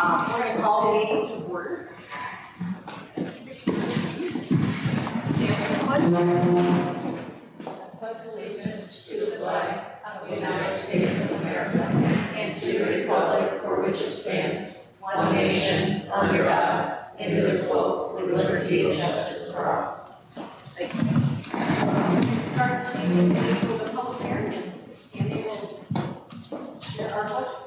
We're going to call the meeting to order. Pledge allegiance to the flag of the United States of America and to the republic for which it stands, one nation, under God, indivisible, with liberty and justice for all. Thank you. We'll start this evening with a public hearing, and they will share our budget.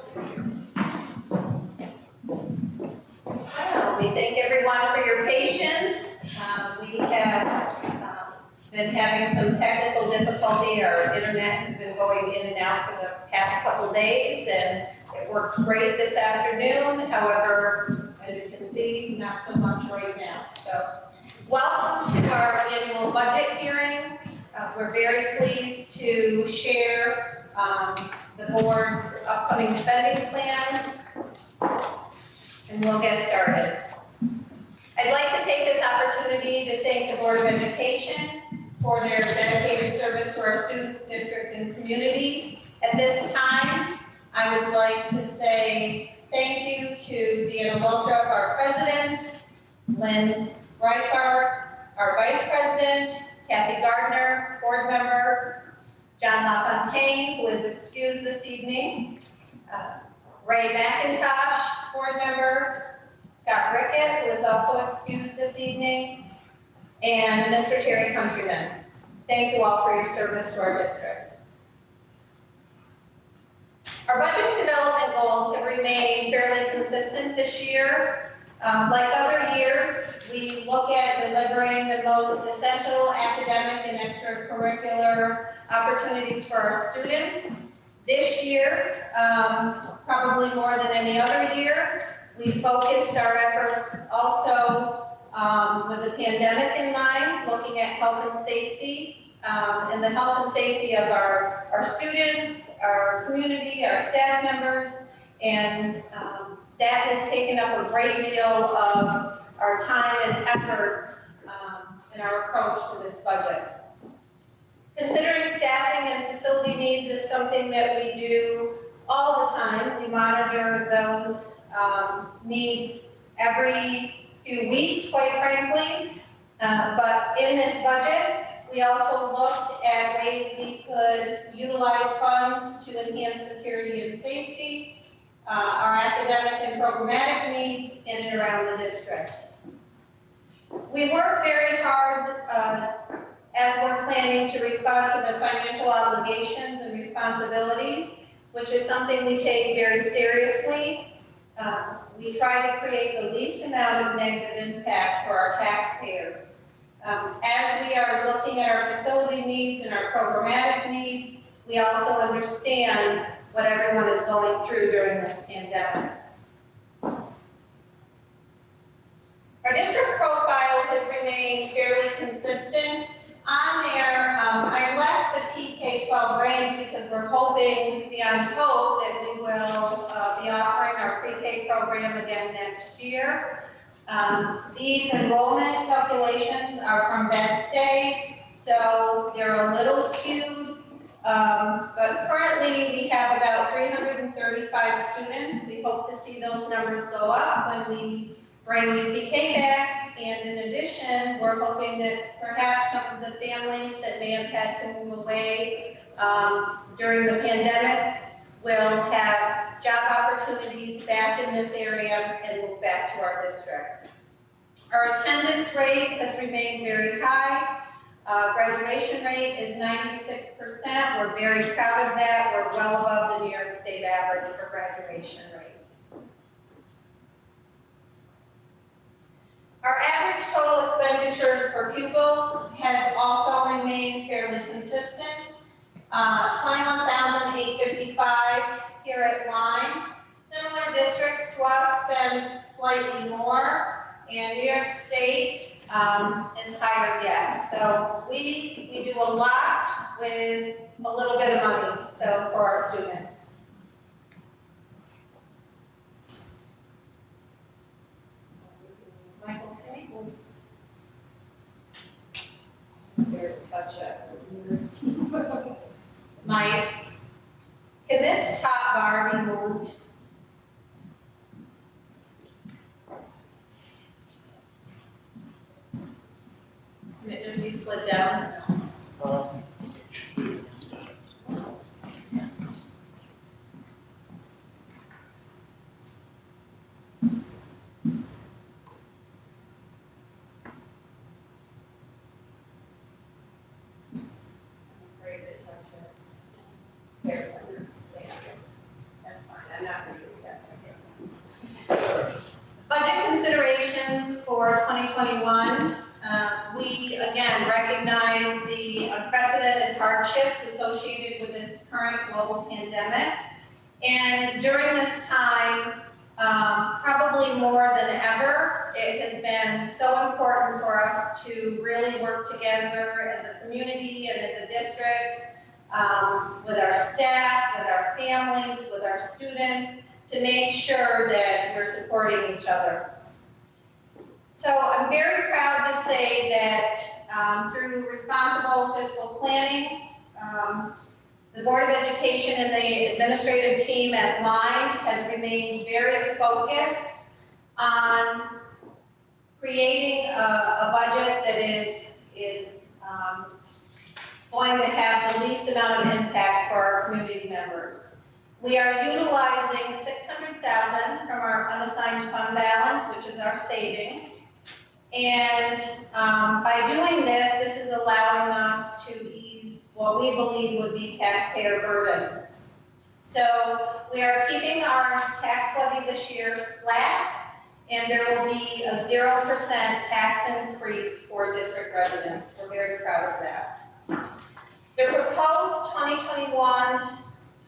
We thank everyone for your patience. We have been having some technical difficulty. Our internet has been going in and out for the past couple days, and it worked great this afternoon. However, as you can see, not so much right now. So, welcome to our annual budget hearing. We're very pleased to share the board's upcoming spending plan, and we'll get started. I'd like to take this opportunity to thank the Board of Education for their dedicated service to our students, district, and community. At this time, I would like to say thank you to Deanna Lothrop, our president, Lynn Reichardt, our vice president, Kathy Gardner, board member, John LaFontaine, who is excused this evening, Ray McIntosh, board member, Scott Rickett, who is also excused this evening, and Mr. Terry Countryman. Thank you all for your service to our district. Our budget development goals have remained fairly consistent this year. Like other years, we look at delivering the most essential academic and extracurricular opportunities for our students. This year, probably more than any other year, we focused our efforts also with the pandemic in mind, looking at health and safety, and the health and safety of our students, our community, our staff members, and that has taken up a great deal of our time and efforts in our approach to this budget. Considering staffing and facility needs is something that we do all the time. We monitor those needs every few weeks, quite frankly. But in this budget, we also looked at ways we could utilize funds to enhance security and safety, our academic and programmatic needs in and around the district. We work very hard as we're planning to respond to the financial obligations and responsibilities, which is something we take very seriously. We try to create the least amount of negative impact for our taxpayers. As we are looking at our facility needs and our programmatic needs, we also understand what everyone is going through during this pandemic. Our district profile has remained fairly consistent. On there, I left the K-12 range because we're hoping, beyond hope, that we will be offering our pre-K program again next year. These enrollment calculations are from BedState, so they're a little skewed, but currently we have about 335 students. We hope to see those numbers go up when we bring UPK back, and in addition, we're hoping that perhaps some of the families that may have had to move away during the pandemic will have job opportunities back in this area and move back to our district. Our attendance rate has remained very high. Graduation rate is 96%. We're very proud of that. We're well above the New York State average for graduation rates. Our average total expenditures per pupil has also remained fairly consistent. $21,855 here at Lyme. Similar districts, SWA spend slightly more, and New York State is higher yet. So we do a lot with a little bit of money, so for our students. Michael, can you touch it? Mike, can this top bar be moved? 2021, we again recognize the unprecedented hardships associated with this current global pandemic. And during this time, probably more than ever, it has been so important for us to really work together as a community and as a district, with our staff, with our families, with our students, to make sure that we're supporting each other. So I'm very proud to say that through responsible fiscal planning, the Board of Education and the administrative team at Lyme has remained very focused on creating a budget that is going to have the least amount of impact for our community members. We are utilizing $600,000 from our unassigned fund balance, which is our savings. And by doing this, this is allowing us to ease what we believe would be taxpayer burden. So we are keeping our tax levy this year flat, and there will be a 0% tax increase for district residents. We're very proud of that. The proposed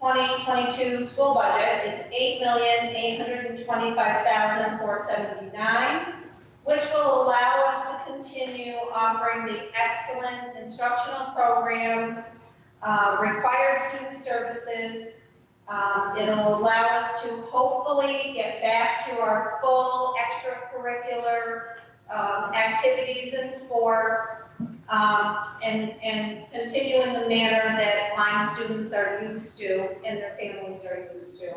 2021-2022 school budget is $8,825,479, which will allow us to continue offering the excellent instructional programs, required student services. It'll allow us to hopefully get back to our full extracurricular activities and sports, and continue in the manner that Lyme students are used to and their families are used to.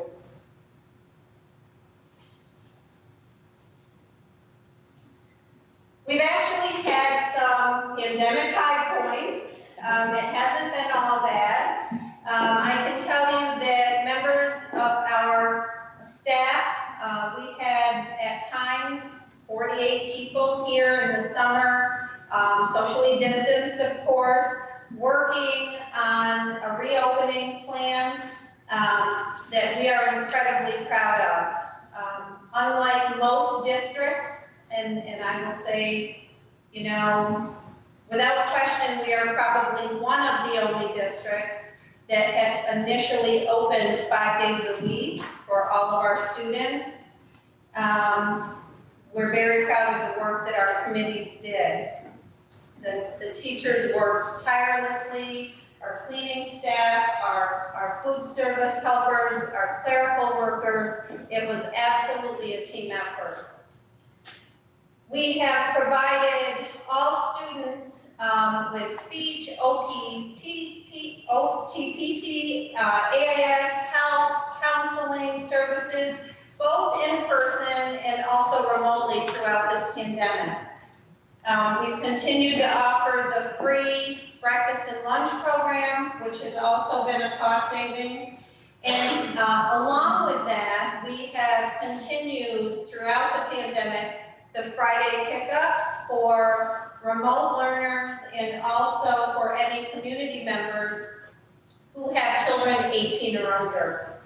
We've actually had some pandemic high points. It hasn't been all bad. I can tell you that members of our staff, we had at times 48 people here in the summer, socially distanced, of course, working on a reopening plan that we are incredibly proud of. Unlike most districts, and I will say, you know, without question, we are probably one of the only districts that had initially opened 5 days a week for all of our students. We're very proud of the work that our committees did. The teachers worked tirelessly, our cleaning staff, our food service helpers, our clerical workers. It was absolutely a team effort. We have provided all students with speech, OTPT, AIS, health, counseling services, both in person and also remotely throughout this pandemic. We've continued to offer the free breakfast and lunch program, which has also been a cost savings. And along with that, we have continued throughout the pandemic the Friday pickups for remote learners and also for any community members who have children 18 or under.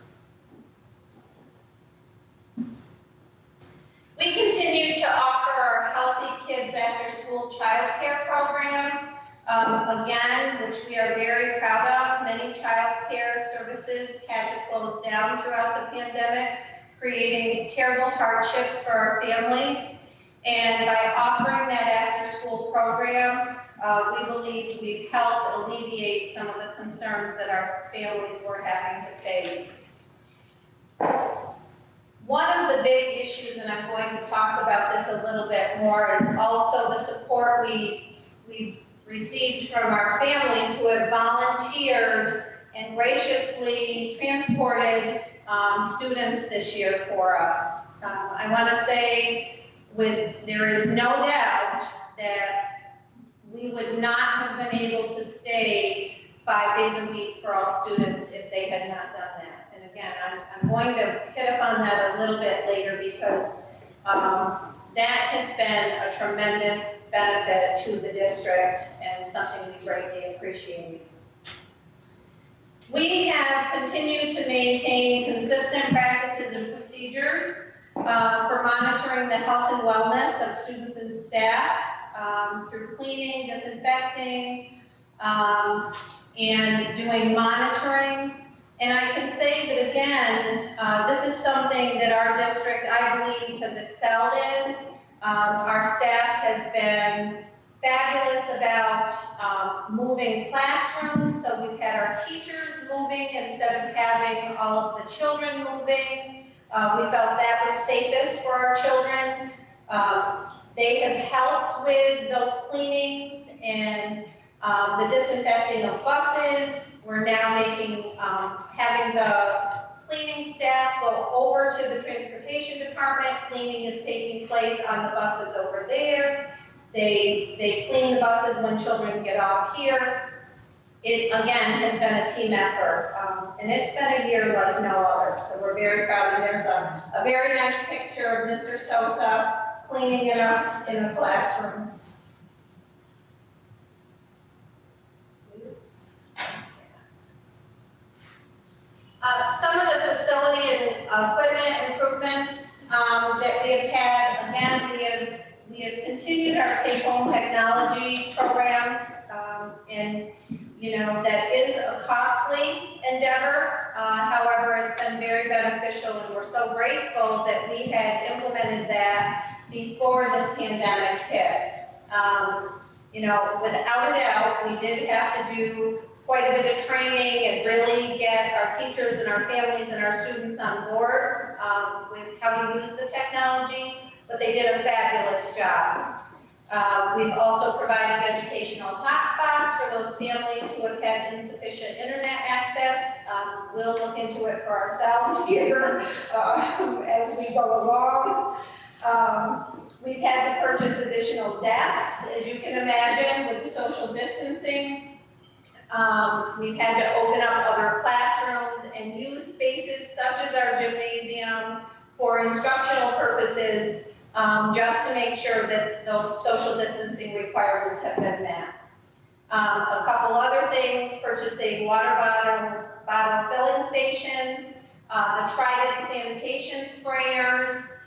We continue to offer our Healthy Kids After School Childcare Program, again, which we are very proud of. Many childcare services had to close down throughout the pandemic, creating terrible hardships for our families. And by offering that after-school program, we believe we've helped alleviate some of the concerns that our families were having to face. One of the big issues, and I'm going to talk about this a little bit more, is also the support we received from our families who have volunteered and graciously transported students this year for us. I want to say, there is no doubt that we would not have been able to stay 5 days a week for all students if they had not done that. And again, I'm going to hit upon that a little bit later because that has been a tremendous benefit to the district and something we greatly appreciate. We have continued to maintain consistent practices and procedures for monitoring the health and wellness of students and staff through cleaning, disinfecting, and doing monitoring. And I can say that again, this is something that our district, I believe, has excelled in. Our staff has been fabulous about moving classrooms, so we've had our teachers moving instead of having all of the children moving. We felt that was safest for our children. They have helped with those cleanings and the disinfecting of buses. We're now having the cleaning staff go over to the transportation department. Cleaning is taking place on the buses over there. They clean the buses when children get off here. It, again, has been a team effort, and it's been a year like no other, so we're very proud. And there's a very nice picture of Mr. Sosa cleaning it up in the classroom. Oops. Some of the facility and equipment improvements that we have had, again, we have continued our take-home technology program, and you know, that is a costly endeavor. However, it's been very beneficial, and we're so grateful that we had implemented that before this pandemic hit. You know, without a doubt, we did have to do quite a bit of training and really get our teachers and our families and our students on board with how to use the technology, but they did a fabulous job. We've also provided educational hotspots for those families who have had insufficient internet access. We'll look into it for ourselves here as we go along. We've had to purchase additional desks, as you can imagine, with social distancing. We've had to open up other classrooms and use spaces such as our gymnasium for instructional purposes, just to make sure that those social distancing requirements have been met. A couple other things, purchasing water bottle filling stations, the Trident sanitation sprayers,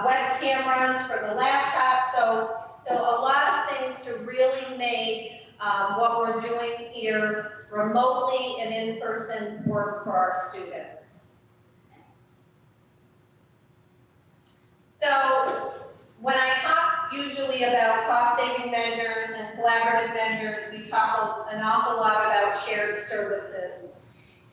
web cameras for the laptops. So a lot of things to really make what we're doing here remotely and in person work for our students. So when I talk usually about cost-saving measures and collaborative measures, we talk an awful lot about shared services.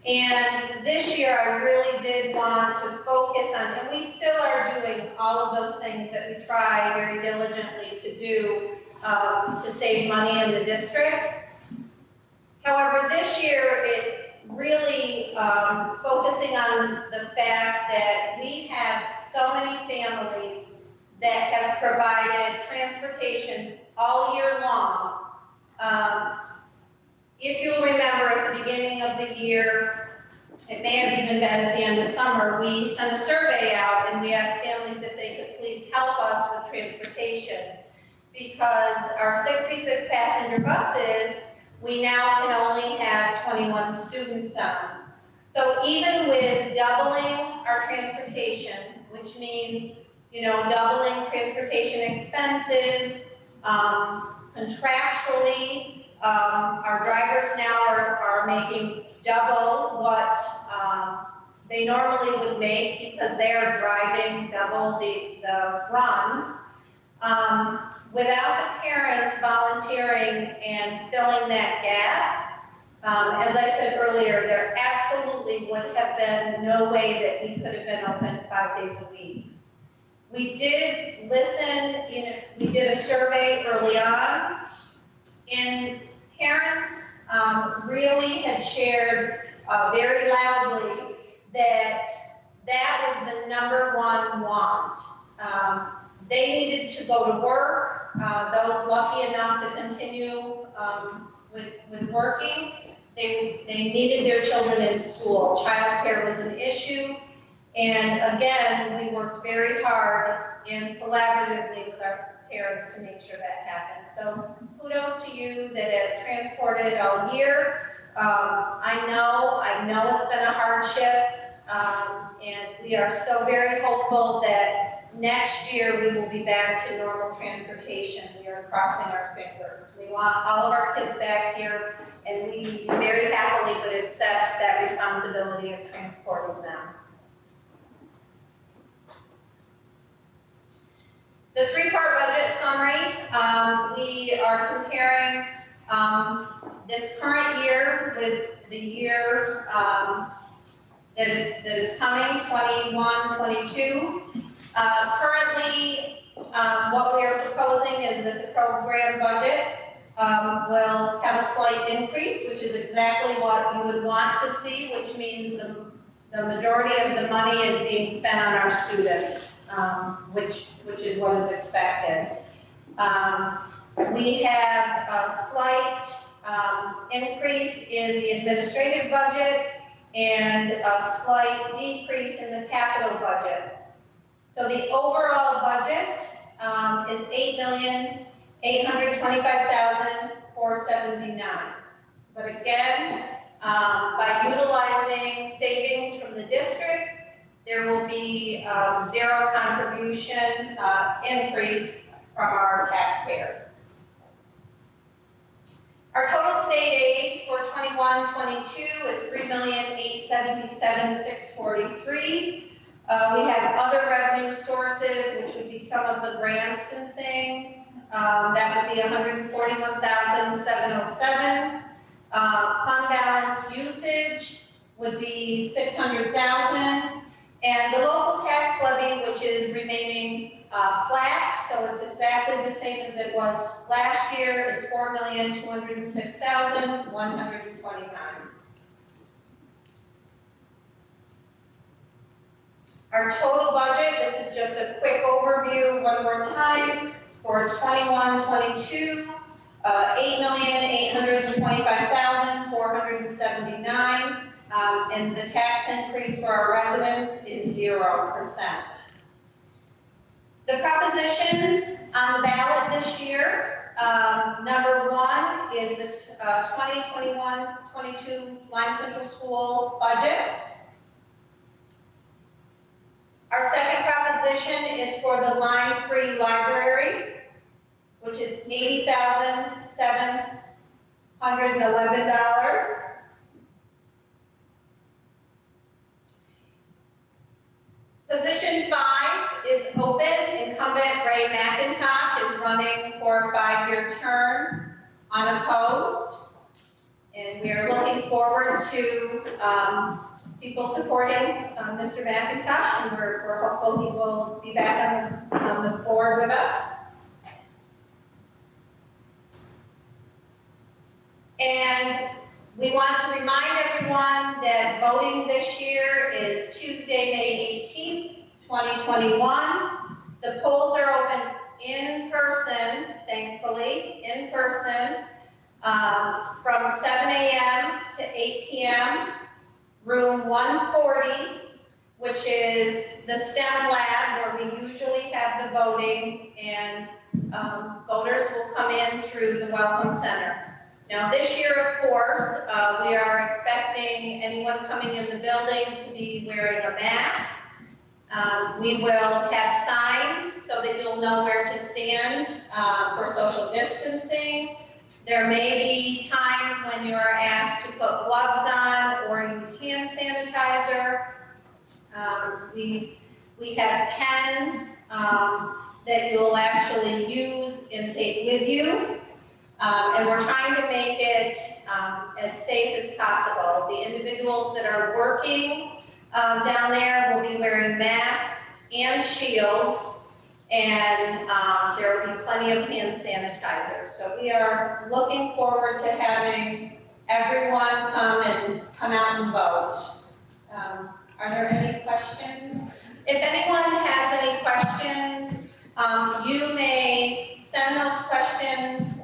And this year I really did want to focus on, and we still are doing all of those things that we try very diligently to do to save money in the district. However, this year it really focusing on the fact that we have so many families that have provided transportation all year long. If you'll remember at the beginning of the year, it may have even been at the end of summer, we sent a survey out and we asked families if they could please help us with transportation, because our 66 passenger buses, we now can only have 21 students on. So even with doubling our transportation, which means, you know, doubling transportation expenses, contractually, our drivers now are making double what they normally would make because they are driving double the runs. Without the parents volunteering and filling that gap, as I said earlier, there absolutely would have been no way that we could have been open 5 days a week. We did listen, we did a survey early on, and parents really had shared very loudly that that was the #1 want. They needed to go to work. Those lucky enough to continue with working, they needed their children in school. Childcare was an issue. And again, we worked very hard and collaboratively with our parents to make sure that happened. So kudos to you that have transported all year. I know it's been a hardship. And we are so very hopeful that next year we will be back to normal transportation. We are crossing our fingers. We want all of our kids back here, and we very happily would accept that responsibility of transporting them. The three-part budget summary, we are comparing this current year with the year that is coming, 21-22. Currently, what we are proposing is that the program budget will have a slight increase, which is exactly what you would want to see, which means the majority of the money is being spent on our students, which is what is expected. We have a slight increase in the administrative budget and a slight decrease in the capital budget. So the overall budget is $8,825,479. But again, by utilizing savings from the district, there will be zero contribution increase from our taxpayers. Our total state aid for 21-22 is $3,877,643. We have other revenue sources, which would be some of the grants and things. That would be $141,707. Fund balance usage would be $600,000. And the local tax levy, which is remaining flat, so it's exactly the same as it was last year, is $4,206,129. Our total budget, this is just a quick overview one more time, for 21-22, $8,825,479. And the tax increase for our residents is 0%. The propositions on the ballot this year, number one is the 2021-22 Lyme Central School budget. Our second proposition is for the Lyme-free library, which is $80,711. Position 5 is open. Incumbent Ray McIntosh is running for a 5-year term unopposed. And we are looking forward to people supporting Mr. McIntosh, and we're hopeful he will be back on the board with us. And we want to remind everyone that voting this year is Tuesday, May 18th, 2021. The polls are open in person, thankfully, in person, from 7 a.m. to 8 p.m., room 140, which is the STEM lab where we usually have the voting, and voters will come in through the Welcome Center. Now this year, of course, we are expecting anyone coming in the building to be wearing a mask. We will have signs so that you'll know where to stand for social distancing. There may be times when you're asked to put gloves on or use hand sanitizer. We have pens that you'll actually use and take with you. And we're trying to make it as safe as possible. The individuals that are working down there will be wearing masks and shields, and there will be plenty of hand sanitizer. So we are looking forward to having everyone come out and vote. Are there any questions? If anyone has any questions, you may send those questions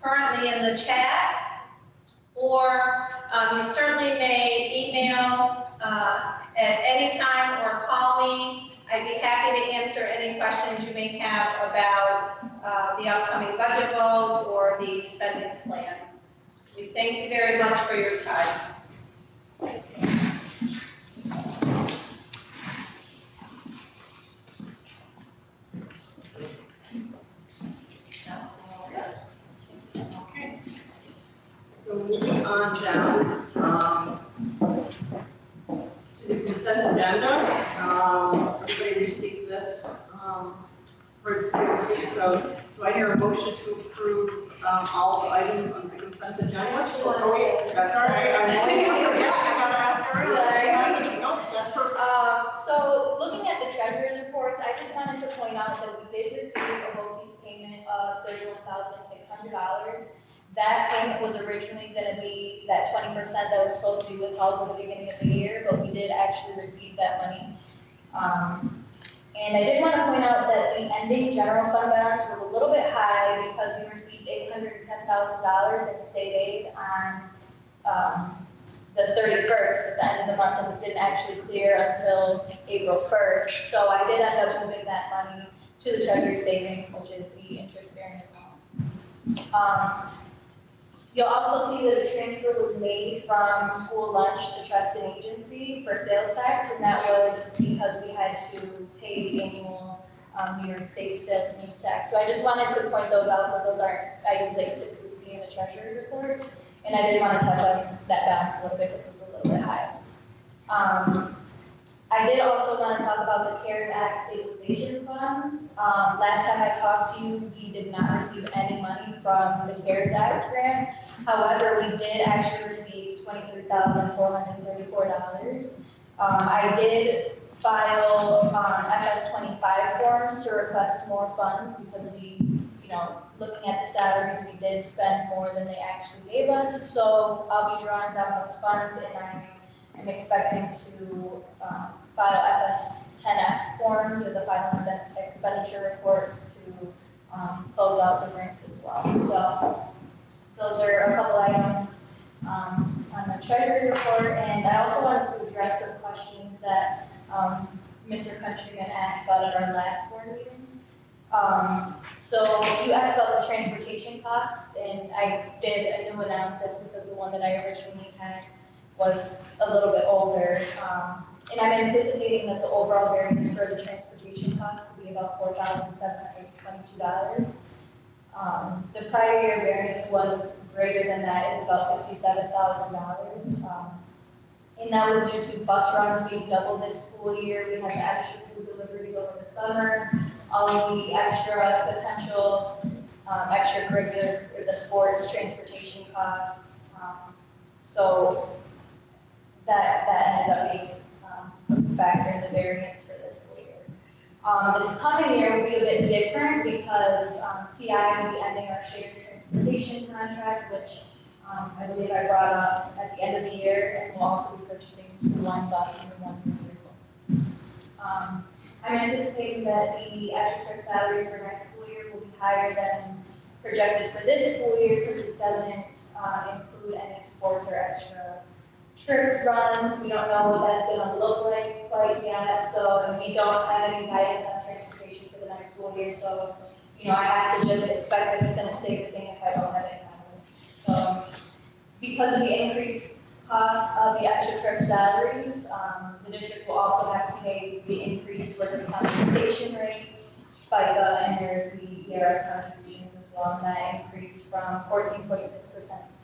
currently in the chat, or you certainly may email at any time or call me. I'd be happy to answer any questions you may have about the upcoming budget vote or the spending plan. We thank you very much for your time. consent agenda. Everybody received this so do I hear a motion to approve all the items on the consent agenda? Oh, wait, that's all right. I gotta ask her. Nope, that's perfect. So looking at the treasurer's reports, I just wanted to point out that we did receive a BOE payment of $31,600. That payment was originally going to be that 20% that was supposed to be withheld at the beginning of the year, but we did actually receive that money. And I did want to point out that the ending general fund balance was a little bit high because we received $810,000 in state aid on the 31st at the end of the month, and it didn't actually clear until April 1st. So I did end up moving that money to the Treasury savings, which is the interest-bearing account. You'll also see that the transfer was made from school lunch to trust and agency for sales tax, and that was because we had to pay the annual New York State sales and use tax. So I just wanted to point those out because those aren't items that you typically see in the treasurer's report. And I did want to touch on that balance a little bit because it was a little bit high. I did also want to talk about the CARES Act stabilization funds. Last time I talked to you, we did not receive any money from the CARES Act grant. However, we did actually receive $23,434. I did file FS25 forms to request more funds because we, looking at the salaries, we did spend more than they actually gave us. So I'll be drawing down those funds, and I am expecting to file FS10F forms with the final expenditure reports to close out the grants as well. So those are a couple items on the treasury report, and I also wanted to address some questions that Mr. Countryman asked about at our last board meetings. So you asked about the transportation costs, and I did a new analysis because the one that I originally had was a little bit older. And I'm anticipating that the overall variance for the transportation costs will be about $4,722. The prior year variance was greater than that. It was about $67,000. And that was due to bus runs being doubled this school year. We had the extra food deliveries over the summer, all of the extra potential extracurricular, the sports, transportation costs. So that ended up being a factor in the variance for this school year. This coming year will be a bit different because TI will be ending our shared transportation contract, which I believe I brought up at the end of the year, and we'll also be purchasing one bus and one vehicle. I'm anticipating that the extra trip salaries for next school year will be higher than projected for this school year because it doesn't include any sports or extra trip runs. We don't know what that's going to look like quite yet, so and we don't have any guidance on transportation for the next school year. So, I have to just expect that it's going to stay the same if I don't have any guidance. So, because of the increased cost of the extra trip salaries, the district will also have to pay the increased workers' compensation rate, FICA, and there's the ERS contributions as well, and that increased from 14.6% to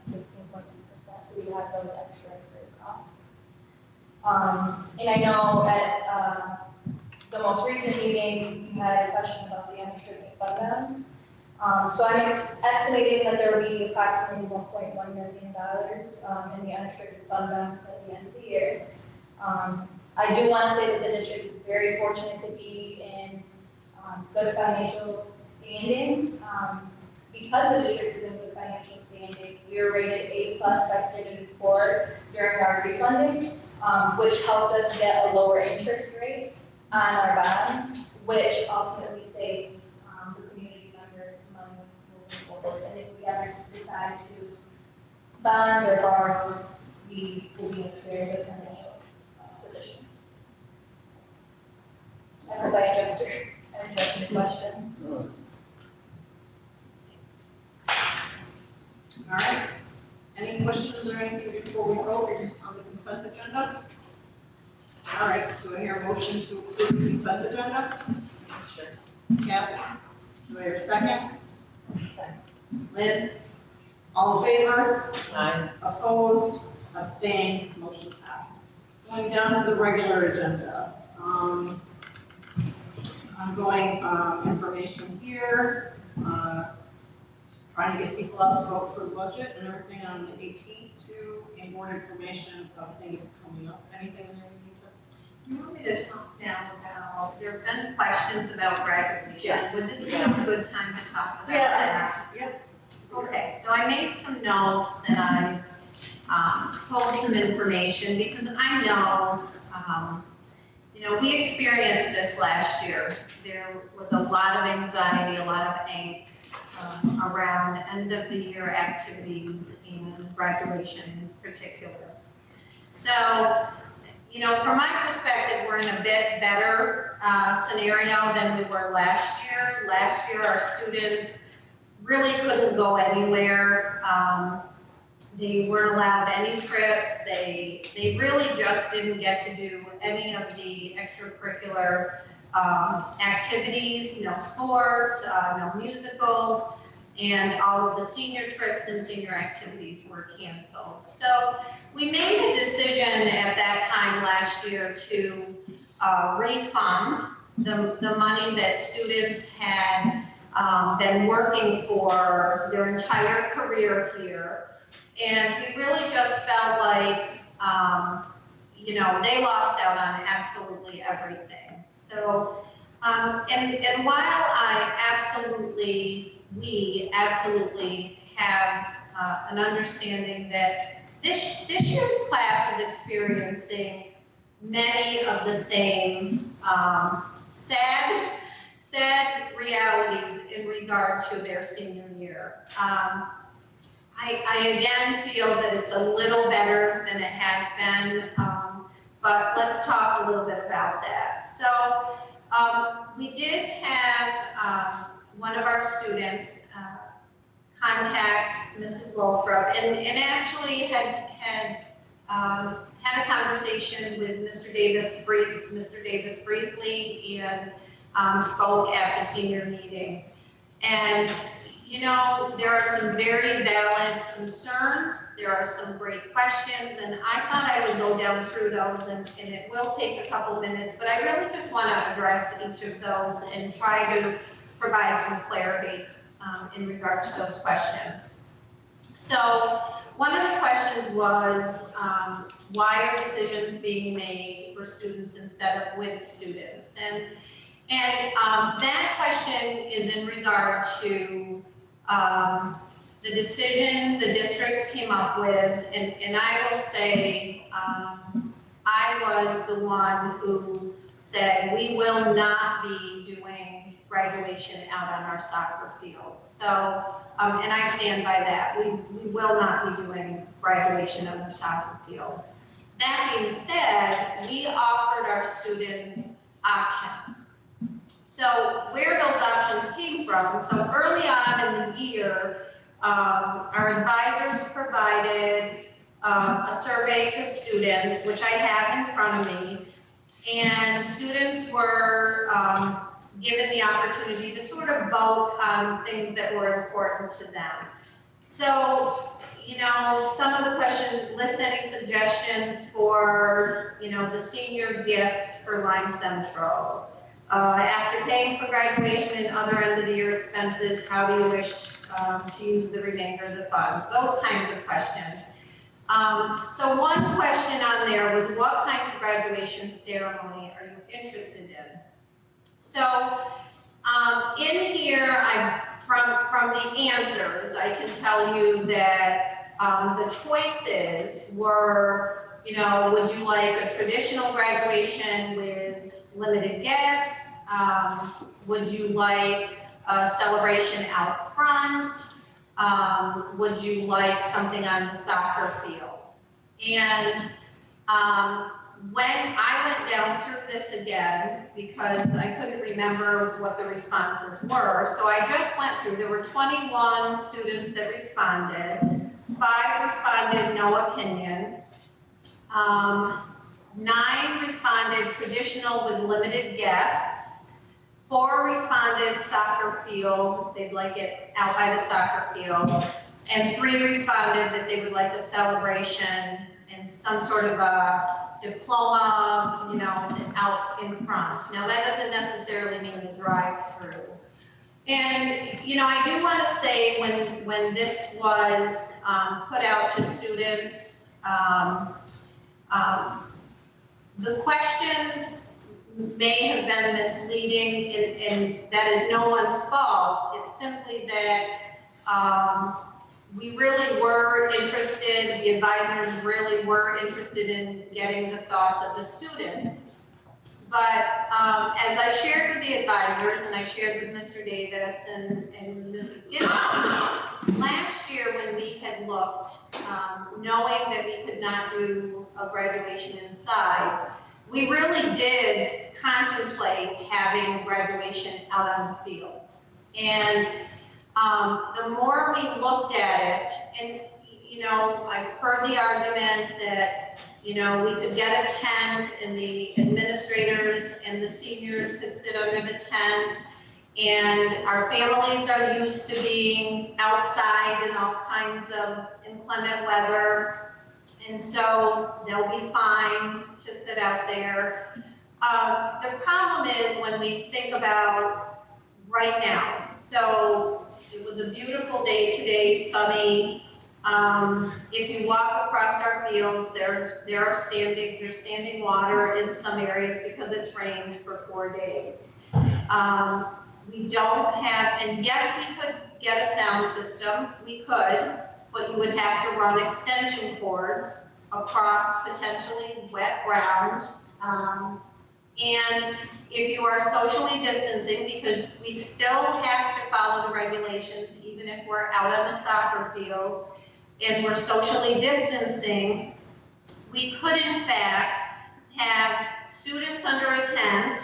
16.2%. So we have those extra costs. And I know at the most recent meeting, you had a question about the unrestricted fund balance. So I'm estimating that there will be approximately $1.1 million in the unrestricted fund balance at the end of the year. I do want to say that the district is very fortunate to be in good financial standing. Because the district is in good financial standing, we were rated A+ by Standard & Poor's during our refunding, which helped us get a lower interest rate on our bonds, which ultimately saves the community members money moving forward. And if we ever decide to bond or borrow, we will be in a very good financial position. I hope I addressed your questions. All right. Any questions or anything before we vote on the consent agenda? All right, so I hear a motion to approve the consent agenda. Sure. Kathy, do I hear a second? Lynn, all in favor? Aye. Opposed? Abstained? Motion passed. Going down to the regular agenda. Ongoing information here. Just trying to get people out to vote for the budget and everything on the 18th too, and more information of things coming up. Anything in there we need to? You want me to talk now about, there have been questions about graduation. Yes. Would this be a good time to talk about that? Yeah. Okay, so I made some notes and I pulled some information because I know, we experienced this last year. There was a lot of anxiety, a lot of angst around end of the year activities and graduation in particular. So, from my perspective, we're in a bit better scenario than we were last year. Last year, our students really couldn't go anywhere. They weren't allowed any trips. They really just didn't get to do any of the extracurricular activities, no sports, no musicals, and all of the senior trips and senior activities were canceled. So we made a decision at that time last year to refund the money that students had been working for their entire career here. And we really just felt like, they lost out on absolutely everything. So, and while we absolutely have an understanding that this year's class is experiencing many of the same sad realities in regard to their senior year. I again feel that it's a little better than it has been, but let's talk a little bit about that. So we did have one of our students contact Mrs. Lothrop and actually had a conversation with Mr. Davis briefly and spoke at the senior meeting. And there are some very valid concerns. There are some great questions, and I thought I would go down through those, and it will take a couple minutes, but I really just want to address each of those and try to provide some clarity in regard to those questions. So one of the questions was, why are decisions being made for students instead of with students? And that question is in regard to the decision the districts came up with, and I will say I was the one who said we will not be doing graduation out on our soccer field. So, and I stand by that. We will not be doing graduation on our soccer field. That being said, we offered our students options. So where those options came from, so early on in the year, our advisors provided a survey to students, which I have in front of me, and students were given the opportunity to sort of vote on things that were important to them. So, some of the questions, list any suggestions for, the senior gift for Lyme Central. After paying for graduation and other end of the year expenses, how do you wish to use the remainder of the funds? Those kinds of questions. So one question on there was, what kind of graduation ceremony are you interested in? So in here, from the answers, I can tell you that the choices were, would you like a traditional graduation with limited guests? Would you like a celebration out front? Would you like something on the soccer field? And when I went down through this again, because I couldn't remember what the responses were, so I just went through, there were 21 students that responded, 5 responded no opinion, 9 responded traditional with limited guests, 4 responded soccer field, they'd like it out by the soccer field, and 3 responded that they would like a celebration and some sort of a diploma, you know, out in front. Now, that doesn't necessarily mean the drive-through. And, you know, I do want to say when this was put out to students, the questions may have been misleading, and that is no one's fault. It's simply that we really were interested, the advisors really were interested in getting the thoughts of the students. But as I shared with the advisors, and I shared with Mr. Davis and Mrs. Gibbons, last year when we had looked, knowing that we could not do a graduation inside, we really did contemplate having graduation out on the fields. And the more we looked at it, and you know, I've heard the argument that, you know, we could get a tent and the administrators and the seniors could sit under the tent, and our families are used to being outside in all kinds of inclement weather, and so they'll be fine to sit out there. The problem is when we think about right now. So it was a beautiful day today, sunny. If you walk across our fields, there's standing water in some areas because it's rained for 4 days. We don't have, and yes, we could get a sound system, we could, but you would have to run extension cords across potentially wet ground. And if you are socially distancing, because we still have to follow the regulations, even if we're out on a soccer field, and we're socially distancing, we could in fact have students under a tent,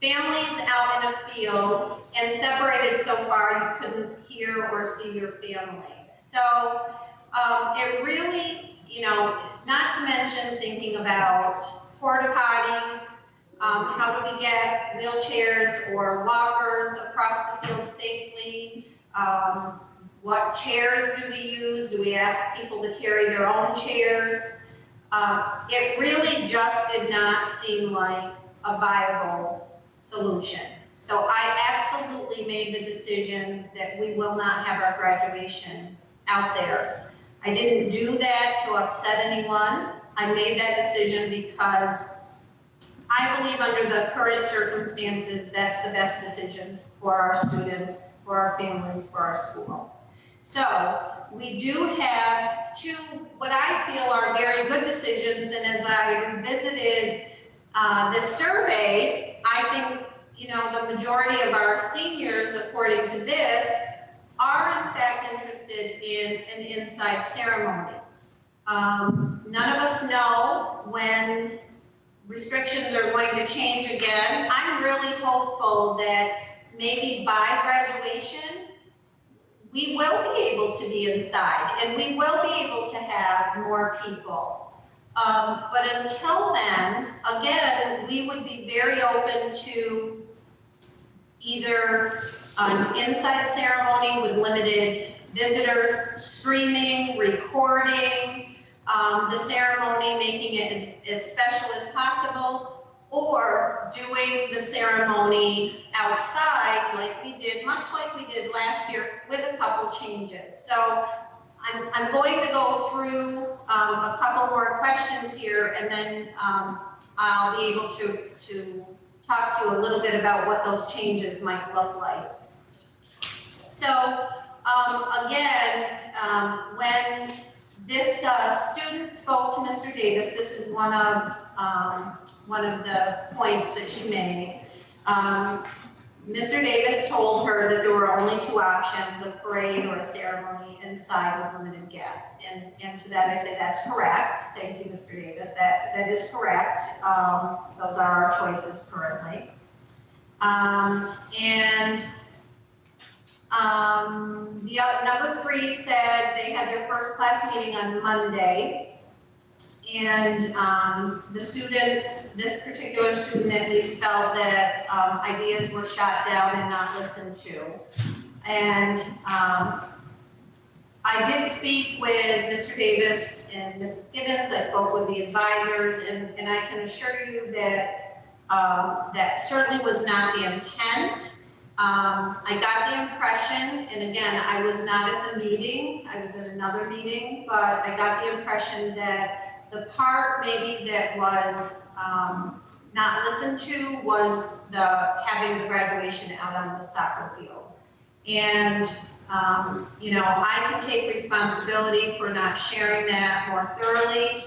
families out in a field, and separated so far you couldn't hear or see your family. So it really, you know, not to mention thinking about porta potties, how do we get wheelchairs or walkers across the field safely? What chairs do we use? Do we ask people to carry their own chairs? It really just did not seem like a viable solution. So I absolutely made the decision that we will not have our graduation out there. I didn't do that to upset anyone. I made that decision because I believe under the current circumstances, that's the best decision for our students, for our families, for our school. So we do have two, what I feel are very good decisions, and as I revisited this survey, I think, you know, the majority of our seniors, according to this, are in fact interested in an inside ceremony. None of us know when restrictions are going to change again. I'm really hopeful that maybe by graduation, we will be able to be inside and we will be able to have more people. But until then, again, we would be very open to either an inside ceremony with limited visitors, streaming, recording, the ceremony, making it as special as possible, or doing the ceremony outside like we did, much like we did last year, with a couple changes. So I'm going to go through a couple more questions here, and then I'll be able to talk to you a little bit about what those changes might look like. So again, when this student spoke to Mr. Davis, this is one of the points that she made. Mr. Davis told her that there were only two options, a parade or a ceremony inside with limited guests. And to that I say that's correct. Thank you, Mr. Davis. That is correct. Those are our choices currently. Number 3 said they had their first class meeting on Monday, and the students, this particular student at least, felt that ideas were shot down and not listened to. And I did speak with Mr. Davis and Mrs. Gibbons. I spoke with the advisors, and I can assure you that that certainly was not the intent. I got the impression, and again, I was not at the meeting, I was at another meeting, but I got the impression that the part maybe that was not listened to was having the graduation out on the soccer field. And you know, I can take responsibility for not sharing that more thoroughly.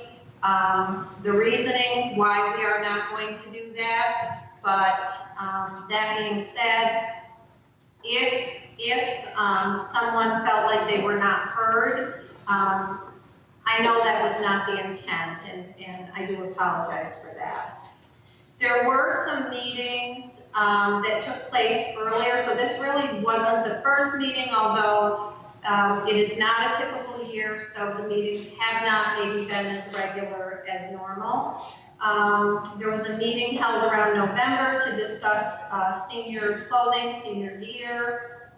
The reasoning why we are not going to do that, but that being said, if someone felt like they were not heard, I know that was not the intent, and I do apologize for that. There were some meetings that took place earlier, so this really wasn't the first meeting, although it is not a typical year, so the meetings have not maybe been as regular as normal. There was a meeting held around November to discuss senior clothing, senior gear.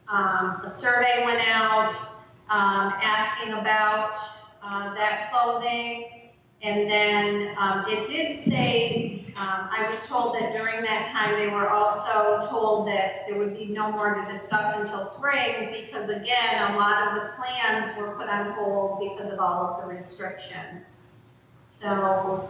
A survey went out asking about that clothing. And then it did say, I was told that during that time they were also told that there would be no more to discuss until spring because again, a lot of the plans were put on hold because of all of the restrictions. So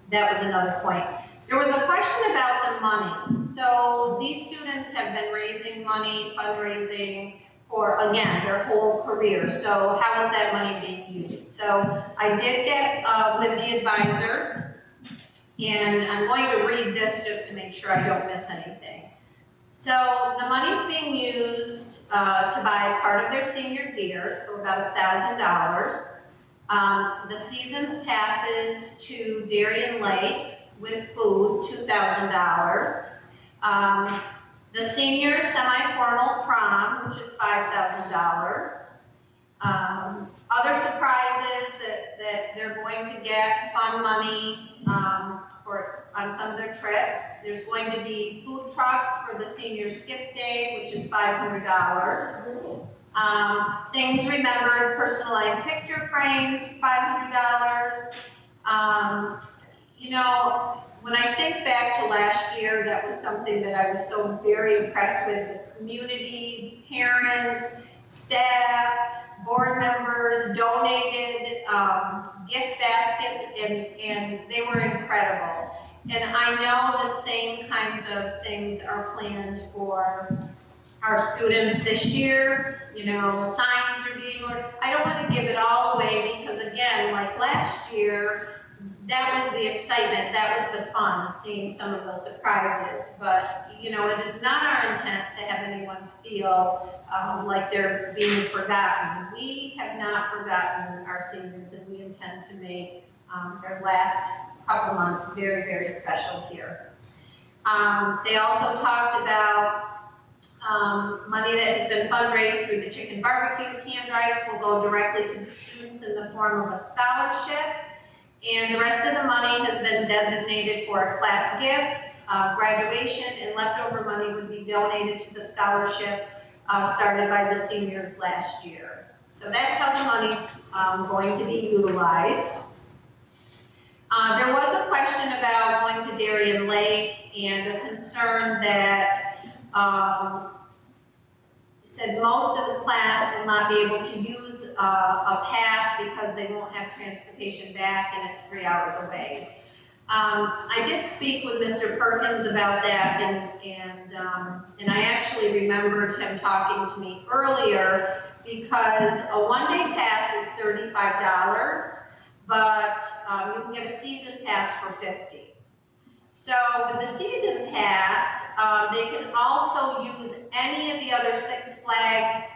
that was another point. There was a question about the money. So these students have been raising money, fundraising, for, again, their whole career. So how is that money being used? So I did get with the advisors, and I'm going to read this just to make sure I don't miss anything. So the money's being used to buy part of their senior gear, so about $1,000. The season's passes to Darien Lake with food, $2,000. The senior semi-formal prom, which is $5,000. Other surprises that they're going to get fun money on some of their trips. There's going to be food trucks for the senior skip day, which is $500. Things remembered, personalized picture frames, $500. You know, when I think back to last year, that was something that I was so very impressed with. The community, parents, staff, board members donated gift baskets, and they were incredible. And I know the same kinds of things are planned for our students this year. You know, signs are being ordered. I don't want to give it all away because, again, like last year, that was the excitement, that was the fun, seeing some of those surprises. But, you know, it is not our intent to have anyone feel like they're being forgotten. We have not forgotten our seniors, and we intend to make their last couple months very, very special here. They also talked about money that has been fundraised through the chicken barbecue can drives will go directly to the students in the form of a scholarship. And the rest of the money has been designated for a class gift, graduation, and leftover money would be donated to the scholarship started by the seniors last year. So that's how the money's going to be utilized. There was a question about going to Darien Lake and a concern that said most of the class will not be able to use a pass because they won't have transportation back and it's 3 hours away. I did speak with Mr. Perkins about that, and I actually remembered him talking to me earlier because a one-day pass is $35, but you can get a season pass for $50. So with the season pass, they can also use any of the other Six Flags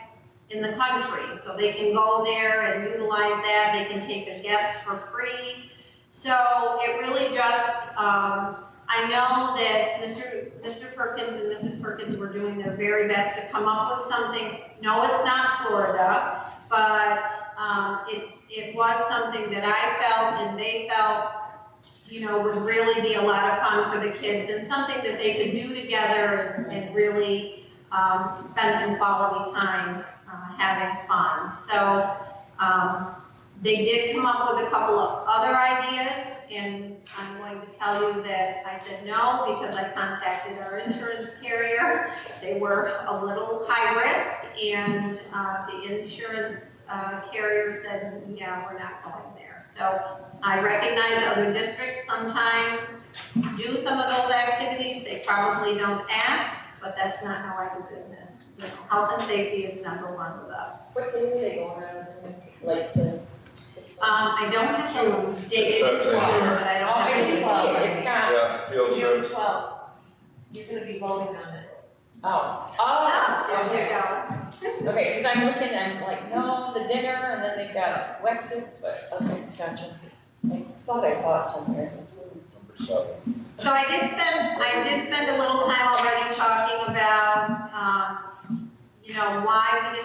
in the country. So they can go there and utilize that. They can take a guest for free. So it really just, I know that Mr. Perkins and Mrs. Perkins were doing their very best to come up with something. No, it's not Florida, but it was something that I felt and they felt, you know, would really be a lot of fun for the kids and something that they could do together and really spend some quality time having fun. So they did come up with a couple of other ideas, and I'm going to tell you that I said no because I contacted our insurance carrier. They were a little high risk, and the insurance carrier said, yeah, we're not going there. So I recognize other districts sometimes do some of those activities. They probably don't ask, but that's not how I do business. You know, health and safety is number one with us. What day are they going around, like to? I don't have those dates, It's but September. I don't I have can the see it, it's got, Yeah, field June trip. 12th, you're gonna be voting on it. There you go. Okay, because I'm looking, I'm like, no, the dinner, and then they've got Westgate, but, okay, gotcha. I thought I saw it somewhere. Number 7. So I did spend a little time already talking about, you know, why I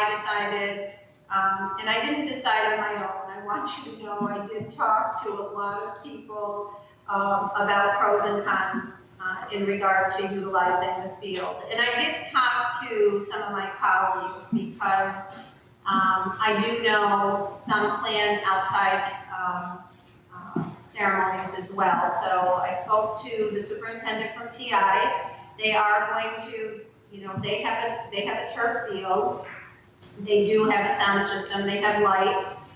decided, and I didn't decide on my own. I want you to know I did talk to a lot of people about pros and cons in regard to utilizing the field. And I did talk to some of my colleagues because I do know some plan outside ceremonies as well. So I spoke to the superintendent from TI. They are going to, you know, they have a turf field. They do have a sound system. They have lights.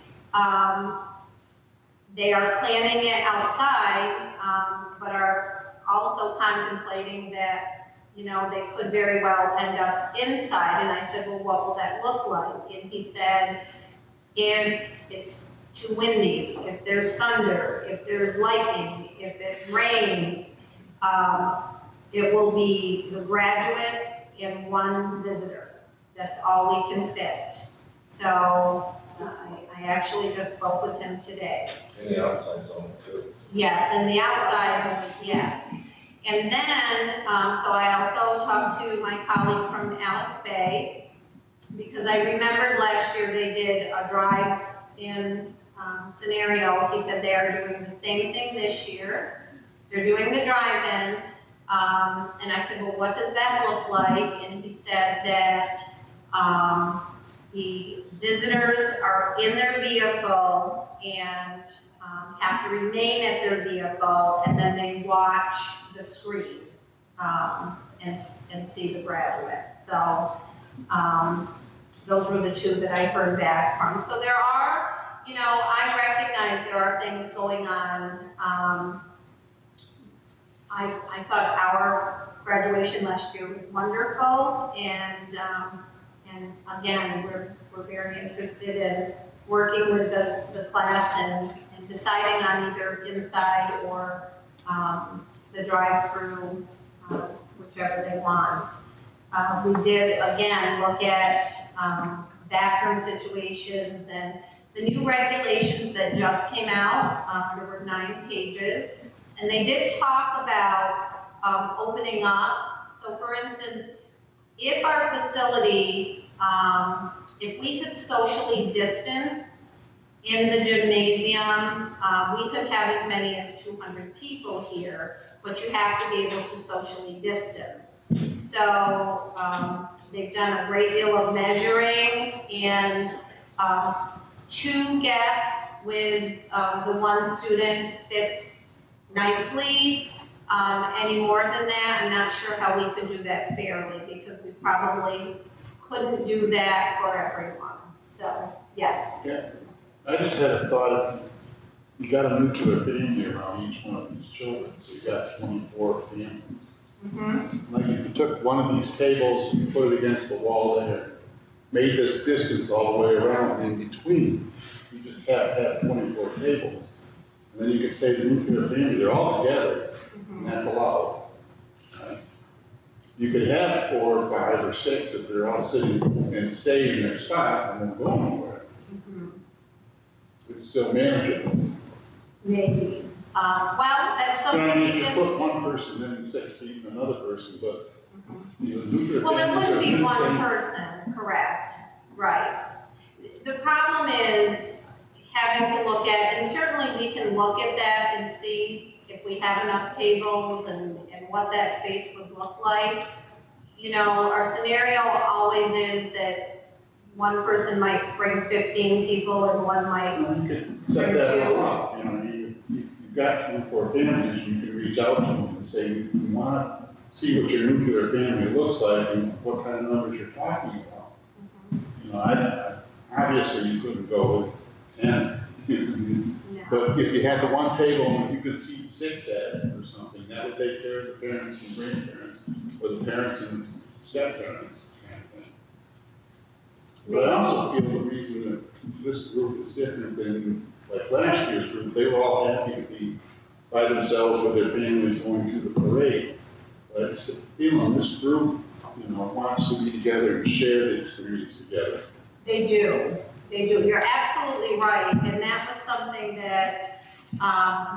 They are planning it outside, but are also contemplating that, you know, they could very well end up inside. And I said, well, what will that look like? And he said, if it's too windy, if there's thunder, if there's lightning, if it rains, it will be the graduate and one visitor. That's all we can fit. So I actually just spoke with him today. In the outside zone too. Yes, and the outside, yes. And then, so I also talked to my colleague from Alex Bay, because I remembered last year they did a drive-in scenario. He said they are doing the same thing this year. They're doing the drive-in, and I said, well, what does that look like? And he said that the visitors are in their vehicle and have to remain at their vehicle, and then they watch the screen and see the graduate. So those were the two that I heard back from. So there are, you know, I recognize there are things going on. I thought our graduation last year was wonderful, and again, we're very interested in working with the class and deciding on either inside or the drive-through, whichever they want. We did, again, look at bathroom situations and the new regulations that just came out. There were 9 pages, and they did talk about opening up. So for instance, if our facility, if we could socially distance in the gymnasium, we could have as many as 200 people here, but you have to be able to socially distance. So they've done a great deal of measuring, and 2 guests with the 1 student fits nicely. Any more than that, I'm not sure how we could do that fairly, because we probably couldn't do that for everyone. So, yes. Yeah, I just had a thought, you got a nuclear family around each one of these children, so you got 24 families. Mm-hmm. Like if you took one of these tables and put it against the wall there, made this distance all the way around in between, you just have 24 tables. And then you could say the nuclear family, they're all together, and that's allowed. Right? You could have 4 or 5 or 6 if they're all sitting and stay in their spot and then go anywhere. It's still manageable. Maybe. Well, that's You know, something you we can can. put one person in 6 feet and another person, but you know, nuclear Well, there families wouldn't are be the one same. person, correct, right. The problem is having to look at, and certainly we can look at that and see if we have enough tables and what that space would look like. you know, our scenario always is that one person might bring 15 people and one might, You could set that all up, you know, you've got 24 families, you can reach out to them and say, we want to see what your nuclear family looks like and what kind of numbers you're talking about. You know, obviously you couldn't go with 10. no. But if you had the one table and you could seat 6 at it or something, that would take care of the parents and grandparents, or the parents and step-parents kind of thing. But I also feel the reason that this group is different than like last year's group, they were all happy to be by themselves with their families going to the parade. But it's the feeling this group, you know, wants to be together and share the experience together. They do. They do. You're absolutely right. And that was something that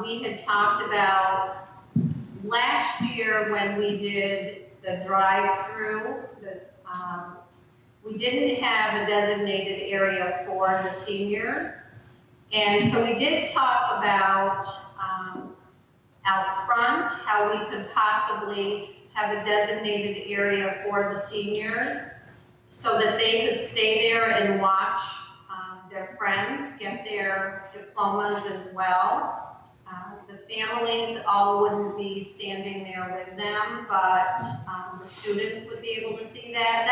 we had talked about last year when we did the drive-through. We didn't have a designated area for the seniors. And so we did talk about out front, how we could possibly have a designated area for the seniors so that they could stay there and watch their friends get their diplomas as well. The families all wouldn't be standing there with them, but the students would be able to see that.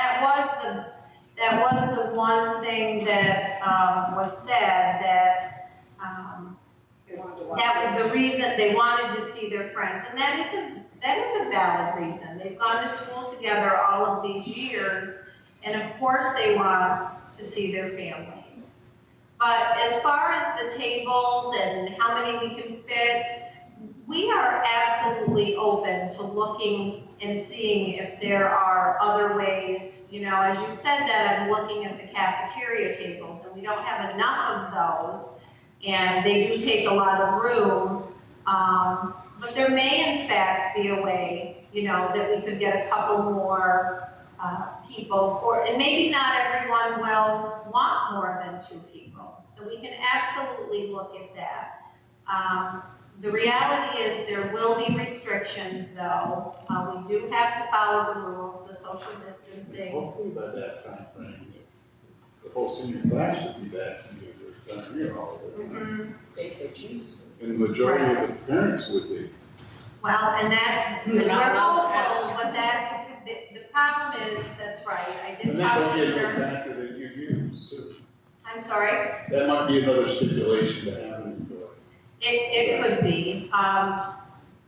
That was the one thing that was said, that that was the reason they wanted to see their friends, and that is a valid reason. They've gone to school together all of these years, and of course they want to see their families. But as far as the tables and how many we can fit, we are absolutely open to looking and seeing if there are other ways. You know, as you said that, I'm looking at the cafeteria tables, and we don't have enough of those, and they do take a lot of room. But there may in fact be a way, you know, that we could get a couple more people for, and maybe not everyone will want more than 2 people. So we can absolutely look at that. The reality is there will be restrictions though. We do have to follow the rules, the social distancing. Hopefully by that time frame, the whole senior class would be vaccinated or done here all of it. Mhm. They could choose. And the majority of the parents would be. Well, and that's, we're hopeful, but the problem is, that's right, I did And talk that to might the be another nurse. factor that you use too. I'm sorry? That might be another stipulation to have in the It could be.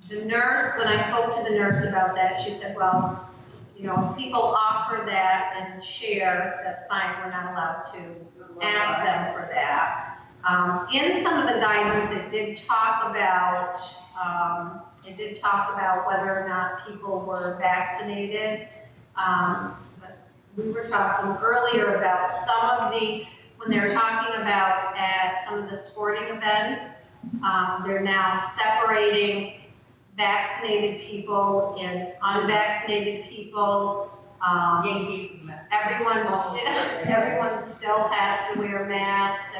The nurse, when I spoke to the nurse about that, she said, well, you know, if people offer that and share, that's fine, we're not allowed to ask them for that. In some of the guidance, it did talk about whether or not people were vaccinated. But we were talking earlier about some of the, when they were talking about at some of the sporting events, they're now separating vaccinated people and unvaccinated people. Everyone still has to wear masks.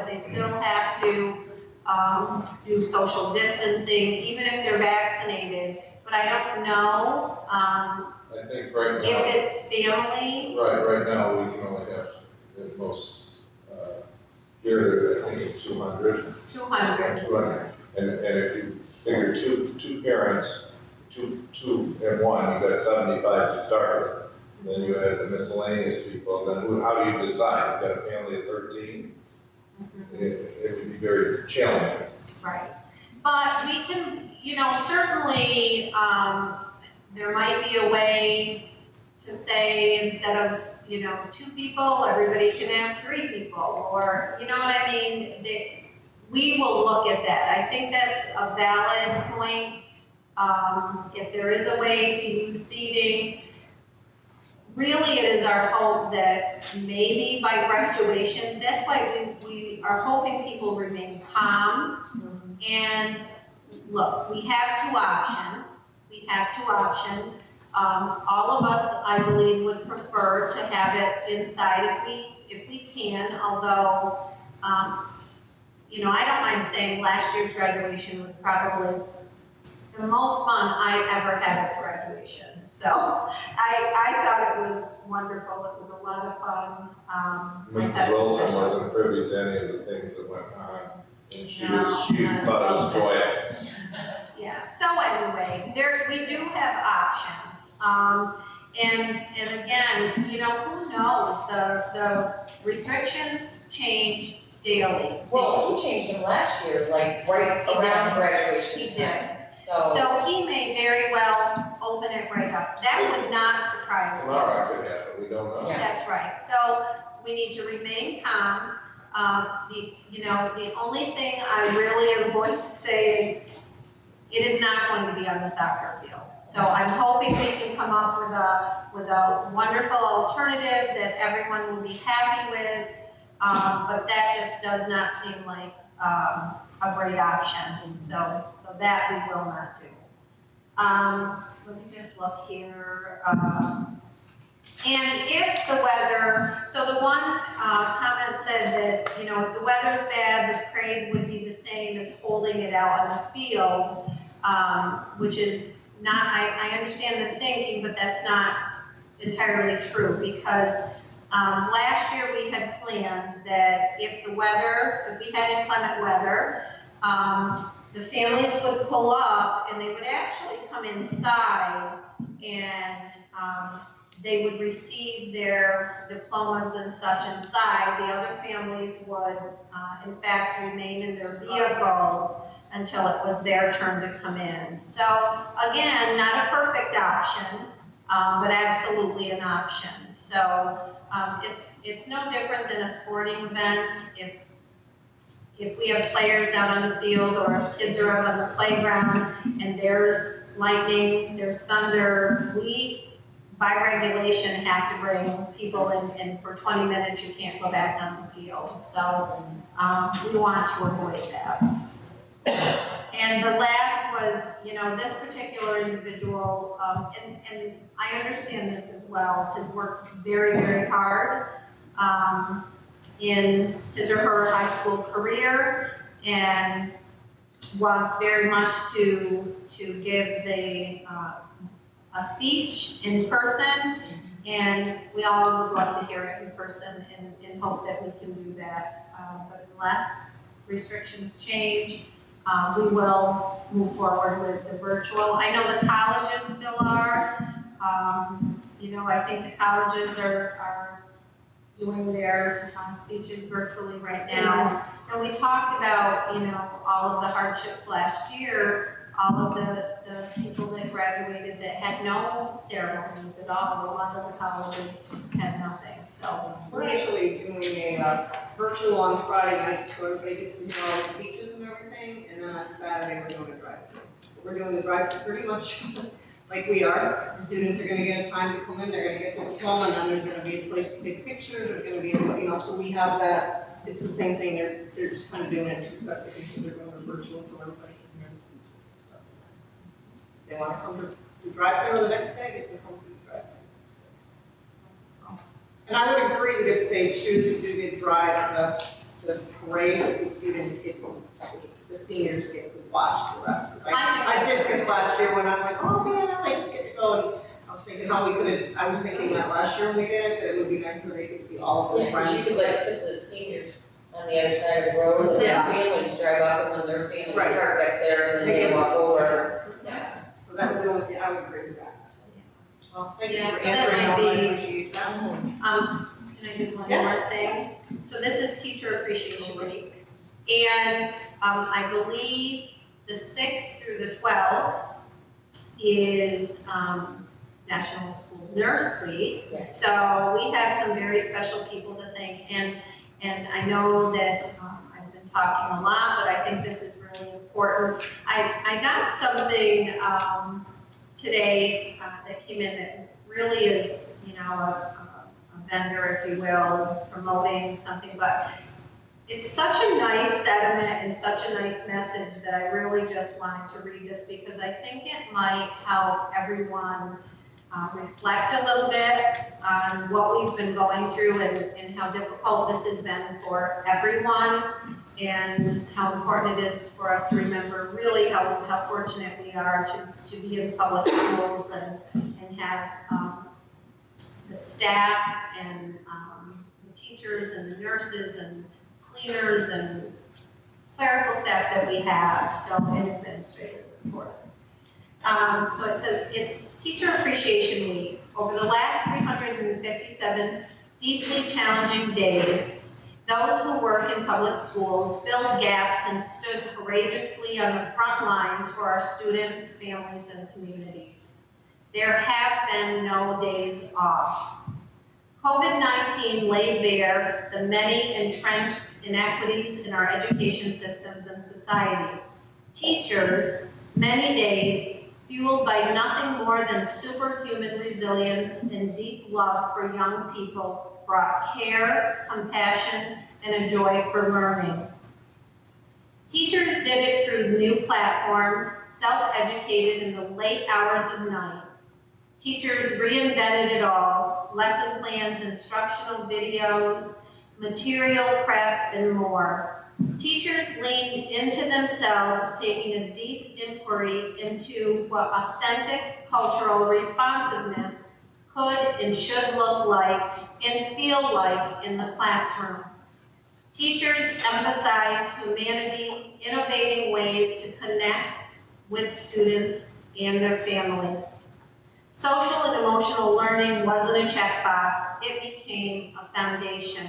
They still have to do social distancing, even if they're vaccinated. But I don't know I think right now, if it's family. right now, we can only have at most, here, I think it's 200. 200. 200. And if you figure two parents, two and one, you've got 75 to start with. Then you have the miscellaneous people, then how do you decide? You've got a family of 13? It would be very challenging. Right. But we can, you know, certainly there might be a way to say instead of, you know, 2 people, everybody can have 3 people, or, you know what I mean? We will look at that. I think that's a valid point. If there is a way to use seating, really it is our hope that maybe by graduation, that's why we are hoping people remain calm. And look, we have 2 options. All of us, I believe, would prefer to have it inside if we can, although, you know, I don't mind saying last year's graduation was probably the most fun I ever had at graduation. graduation. So I thought it was wonderful. It was a lot of fun. Mrs. Wilson wasn't privy to any of the things that went on, and she thought it was joyous. Yeah, so anyway, we do have options. And again, you know, who knows, the restrictions change daily. Well, he changed them last year, like right He did. around graduation. He did. So, So he may very well open it right up. That would not surprise me. Tomorrow could happen, we don't know. Yeah. That's right. So we need to remain calm. The only thing I really am going to say is it is not going to be on the soccer field. So I'm hoping we can come up with a wonderful alternative that everyone will be happy with. But that just does not seem like a great option. And so that we will not do. Let me just look here. And if the weather, so the one comment said that, you know, if the weather's bad, the parade would be the same as holding it out on the fields, which is not, I understand the thinking, but that's not entirely true, because last year we had planned that if we had inclement weather, the families would pull up and they would actually come inside and they would receive their diplomas and such inside. The other families would, in fact, remain in their vehicles until it was their turn to come in. So again, not a perfect option, but absolutely an option. So it's no different than a sporting event. If we have players out on the field or if kids are out on the playground and there's lightning, there's thunder, we, by regulation, have to bring people in, and for 20 minutes you can't go back on the field. So we want to avoid that. And the last was, you know, this particular individual, and I understand this as well, has worked very, very hard in his or her high school career and wants very much to give a speech in person, and we all would love to hear it in person and hope that we can do that. But unless restrictions change, we will move forward with the virtual. I know the colleges still are. You know, I think the colleges are doing their speeches virtually right now. And we talked about, you know, all of the hardships last year, all of the people that graduated that had no ceremonies at all. A lot of the colleges had nothing, so. We're actually doing a virtual on Friday night, so everybody gets to hear all the speeches and everything, and then on Saturday we're doing a drive-thru. We're doing the drive-thru pretty much like we are. The students are gonna get a time to come in, they're gonna get their diploma, and then there's gonna be a place to take pictures, there's gonna be, you know, so we have that. It's the same thing, they're just kind of doing it two separate things, they're doing it virtual, so everybody can hear the speeches and stuff. They wanna come to the drive-thru the next day, they can come to the drive-thru the next day. And I would agree that if they choose to do the drive, the parade, that the students get to, the seniors get to watch the rest. I did think last year when I'm like, oh man, I just get to go, and I was thinking how we could have, I was thinking that last year when we did it, that it would be nice so they could see all of their yeah, friends. you could like put the seniors on the other side of the road, and Yeah. their families drive up, and then their families Right. park back there, and then they walk over. Yeah. So that was the only thing, I would agree with that. Well, thank you Yeah, for so that answering might all, I be- appreciate that. Can I do one more thing? So this is Teacher Appreciation Week. And I believe the 6th through the 12th is National School Nurse Week. Yes. So we have some very special people to thank. And I know that I've been talking a lot, but I think this is really important. I got something today that came in that really is, you know, a vendor, if you will, promoting something, but it's such a nice sentiment and such a nice message that I really just wanted to read this because I think it might help everyone reflect a little bit on what we've been going through and how difficult this has been for everyone. and how important it is for us to remember really how fortunate we are to be in public schools and have the staff and the teachers and the nurses and cleaners and clerical staff that we have, so, and administrators, of course. So it says, it's Teacher Appreciation Week. Over the last 357 deeply challenging days, those who work in public schools filled gaps and stood courageously on the front lines for our students, families, and communities. There have been no days off. COVID-19 laid bare the many entrenched inequities in our education systems and society. Teachers, many days, fueled by nothing more than superhuman resilience and deep love for young people, brought care, compassion, and a joy for learning. Teachers did it through new platforms, self-educated in the late hours of night. Teachers reinvented it all: lesson plans, instructional videos, material prep, and more. Teachers leaned into themselves, taking a deep inquiry into what authentic cultural responsiveness could and should look like and feel like in the classroom. Teachers emphasized humanity, innovating ways to connect with students and their families. Social and emotional learning wasn't a checkbox, it became a foundation.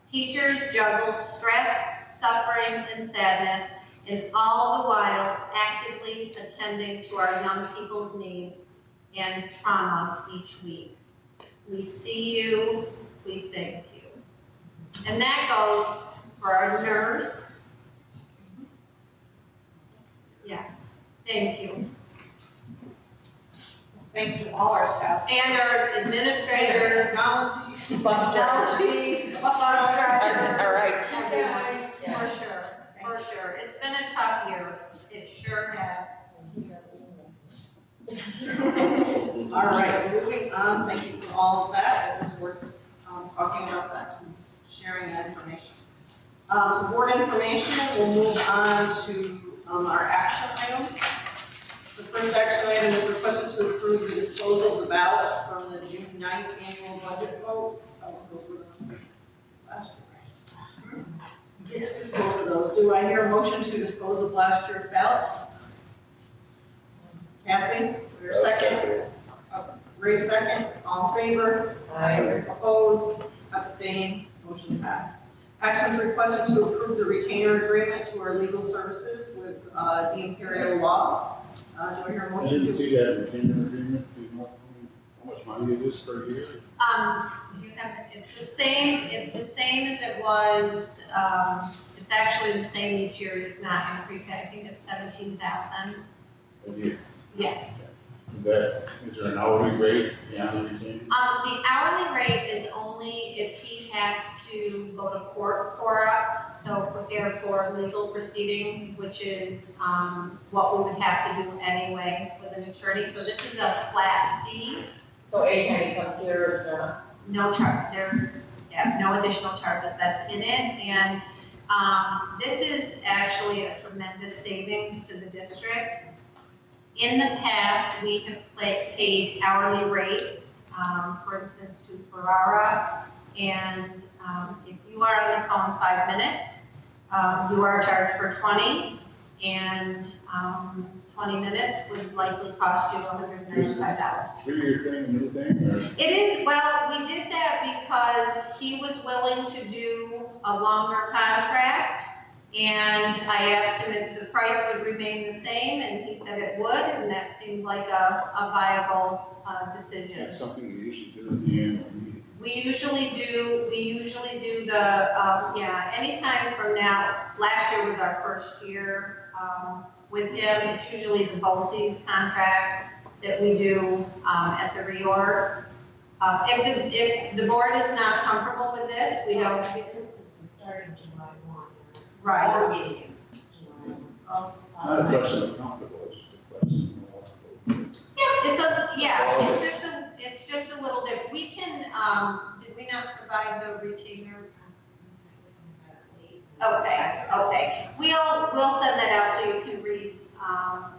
Teachers juggled stress, suffering, and sadness, and all the while actively attending to our young people's needs and trauma each week. We see you, we thank you. And that goes for our nurse. Yes, thank you. Thanks to all our staff. And our administrators, Technology. Bus technology, bus drivers. All right. Everyone, Yeah. for sure. It's been a tough year. It sure has. All right, moving on, thank you for all of that, it was worth talking about that and sharing that information. So board information, we'll move on to our action items. The first action item is requested to approve the disposal of the ballots from the June 9th annual budget vote. I won't go through them last year. Let's dispose of those. Do I hear a motion to dispose of last year's ballots? Kathy, your second? Ray, second. All in favor? Aye. Opposed? Abstained? Motion passed. Actions requested to approve the retainer agreement to our legal services with the Imperial Law. Do I hear a I motion didn't to? see that retainer agreement, do you know how much money it is per year? You have, it's the same as it was, it's actually the same each year, it's not increased, I think it's 17,000. A year. Yes. Is there an hourly rate beyond the retainer? The hourly rate is only if he has to go to court for us, so prepare for legal proceedings, which is what we would have to do anyway with an attorney. So this is a flat fee, So anytime he comes here, is no charge. There's no additional charges that's in it, and this is actually a tremendous savings to the district. In the past, we have paid hourly rates, for instance, to Ferrara, and if you are on the phone 5 minutes, you are charged for 20, and 20 minutes would likely cost you $195. 3-year thing, a new thing, or? It is, well, we did that because he was willing to do a longer contract, and I asked him if the price would remain the same, and he said it would, and that seemed like a viable decision. That's something we usually do at the annual meeting. We usually do the, anytime from now. Last year was our first year with him. It's usually the BOCES contract that we do at the reorg. If the board is not comfortable with this, we don't. Because this was starting July 1. Right. Our meeting is July 1. Not a question of comfortable, it's just a question of. It's just a little different. We can, did we not provide the retainer? Okay, Okay, we'll send that out so you can read.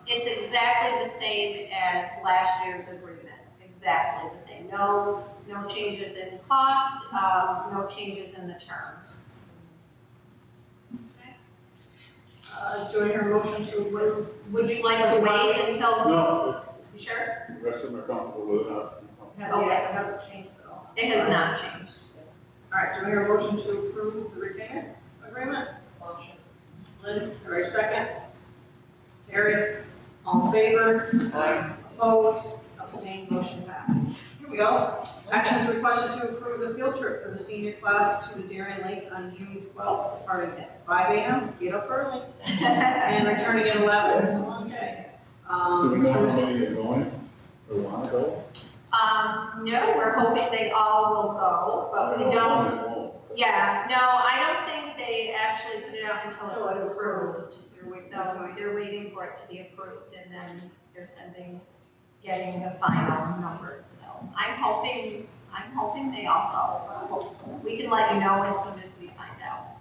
It's exactly the same as last year's agreement, exactly the same. No changes in cost, no changes in the terms. Do I hear a motion to, Would you like to wait until? No, You sure? the rest of them are comfortable with it. hasn't changed at all? It has not changed. All right, do I hear a motion to approve the retainer agreement? Motion. Lynn, do I hear a second? Terry, all in favor? Aye. Opposed? Abstained? Motion passed. Here we go. Actions requested to approve the field trip for the senior class to the Darien Lake on June 12th, departing at 5 a.m., get up early, and returning at 11. Okay. Do we know how many are going, or want to go? No, we're hoping they all will go, but we don't. They won't. Yeah, no, I don't think they actually put it out until it was approved. So they're waiting for it to be approved and then they're getting the final numbers. So I'm hoping they all go. We can let you know as soon as we find out.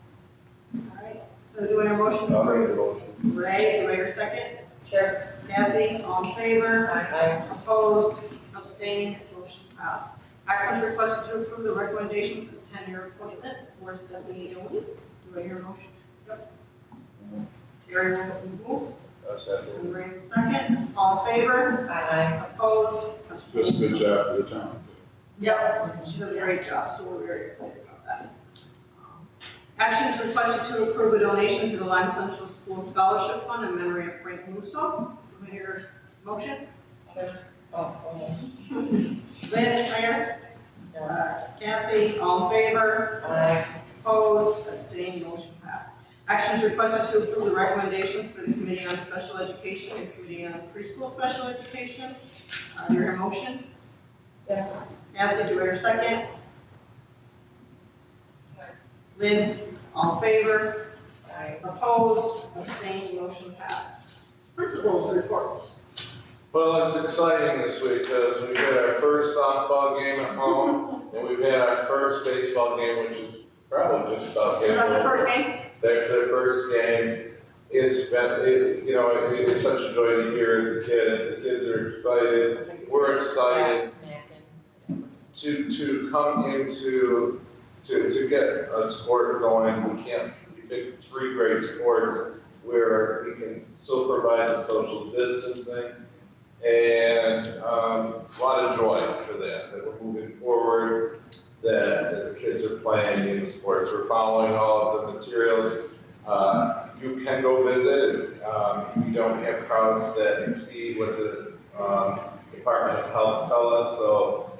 All right, so do I hear a motion to I'll make approve? the motion. Ray, do I hear a second? Sure. Kathy, all in favor? Aye. Opposed? Abstained? Motion passed. Actions requested to approve the recommendation for the 10-year appointment for Stephanie BOE. Do I hear a motion? Yep. Terry will move. And Ray will second. All in favor? Aye. Opposed? It's just a good job for the town. Yes, she does a great job, so we're very excited about that. Actions requested to approve a donation to the Lyme Central School Scholarship Fund in memory of Frank Musso. Do I hear a motion? Oh, Lynn, Claire? Kathy, all in favor? Aye. Opposed? Abstained? Motion passed. Actions requested to approve the recommendations for the Committee on Special Education and Committee on Preschool Special Education. Do you hear a motion? Yeah. Kathy, do I hear a second? Lynn, all in favor? Aye. Opposed? Abstained? Motion passed. Principals report. Well, it's exciting this week because we had our first softball game at home and we've had our first baseball game, which is probably just about Is getting that the over. first game? That's their first game. It's been, it's such a joy to hear the kids. The kids are excited. We're excited to come into, to get a sport going. We picked 3 great sports where we can still provide the social distancing and a lot of joy for that we're moving forward, that the kids are playing in the sports. We're following all of the materials. You can go visit. We don't have crowds that exceed what the Department of Health tell us, so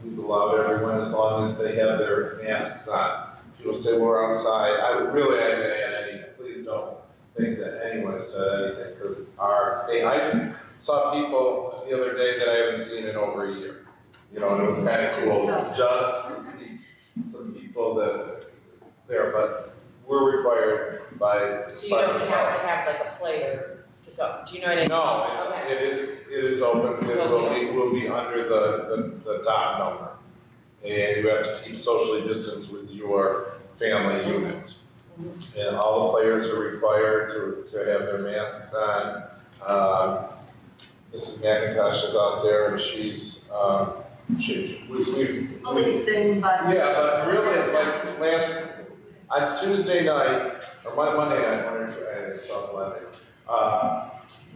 we've allowed everyone as long as they have their masks on. People say we're outside. I haven't had any. Please don't think that anyone has said anything, because I saw people the other day that I haven't seen in over a year. And it was kind of cool just to see some people that there, but we're required by. So you don't have to have like a player to go, do you know what I mean? No, Okay. it is open, because we'll be under the dot number. And you have to keep socially distanced with your family unit. And all the players are required to have their masks on. Mrs. McIntosh is out there, and she's, we've. Policing, but. Yeah, but really, it's like on Tuesday night, or Monday night, I saw Monday,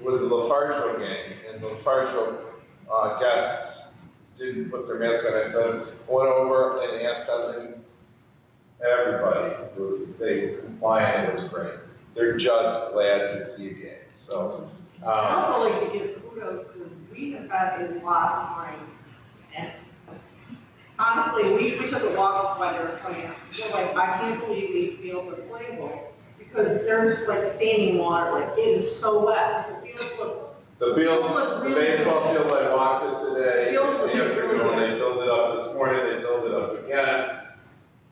was the LaFarge game, and the LaFarge guests didn't put their masks on. I said, went over and asked them, and everybody, they were compliant, it was great. They're just glad to see a game, so. I'd also like to give kudos because we have had a lot of rain. And honestly, we took a walk while they were coming up. We're like, I can't believe these fields are playable because there's like standing water, like it is so wet. The fields look. The baseball field, I walked it today, they tilled it up this morning, they tilled it up again.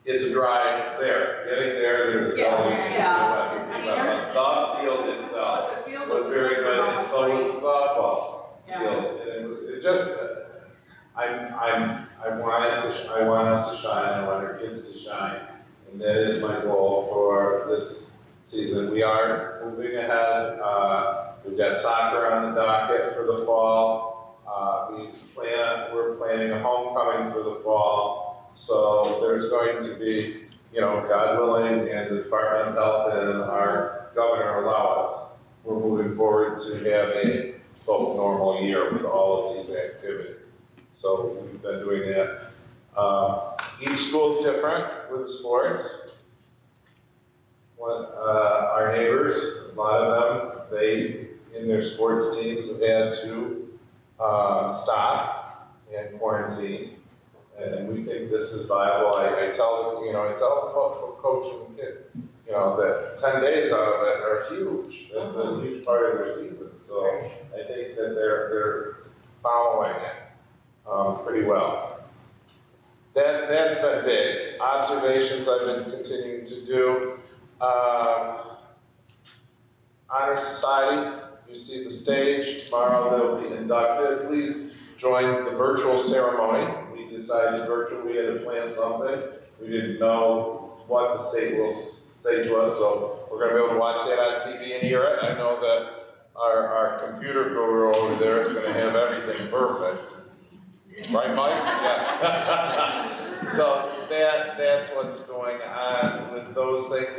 It's dry there, getting there's a gully. The field itself was very good, and so was the softball field. And it just, I want us to shine, I want our kids to shine, and that is my goal for this season. We are moving ahead. We've got soccer on the docket for the fall. We're planning a homecoming for the fall. So there's going to be, God willing, and the Department of Health and our governor allow us, we're moving forward to have a quote normal year with all of these activities. So we've been doing that. Each school is different with the sports. Our neighbors, a lot of them, in their sports teams have had to stop and quarantine. And we think this is viable. I tell the coaches and kids, that 10 days out of it are huge. That's a huge part of their season. So I think that they're following it pretty well. That's been big. Observations I've been continuing to do. Honor Society, you see the stage. Tomorrow they'll be inducted. Please join the virtual ceremony. We decided virtual, we had to plan something. We didn't know what the state will say to us, so we're going to be able to watch that on TV and hear it. I know that our computer guru over there is going to have everything perfect. Right, Mike? Yeah. So that's what's going on with those things.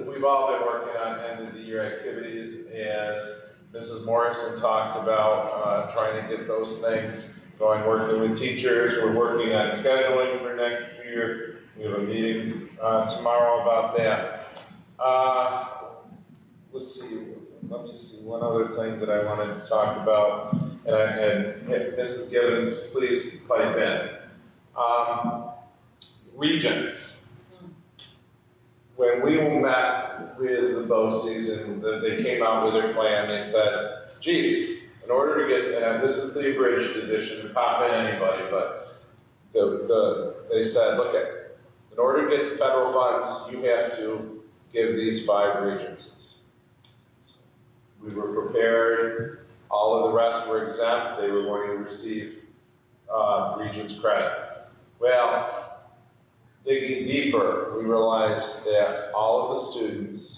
We've all been working on end of the year activities, as Mrs. Morrison talked about, trying to get those things going, working with teachers. We're working on scheduling for next year. We have a meeting tomorrow about that. Let me see, one other thing that I wanted to talk about, and Mrs. Gibbons, please pipe in. Regions. When we met with the BOE season, they came out with their plan. They said, geez, in order to get, and this is the abridged edition, pop in anybody, but they said, look, in order to get the federal funds, you have to give these 5 regencies. We were prepared. All of the rest were exempt. They were going to receive Regents credit. Well, digging deeper, we realized that all of the students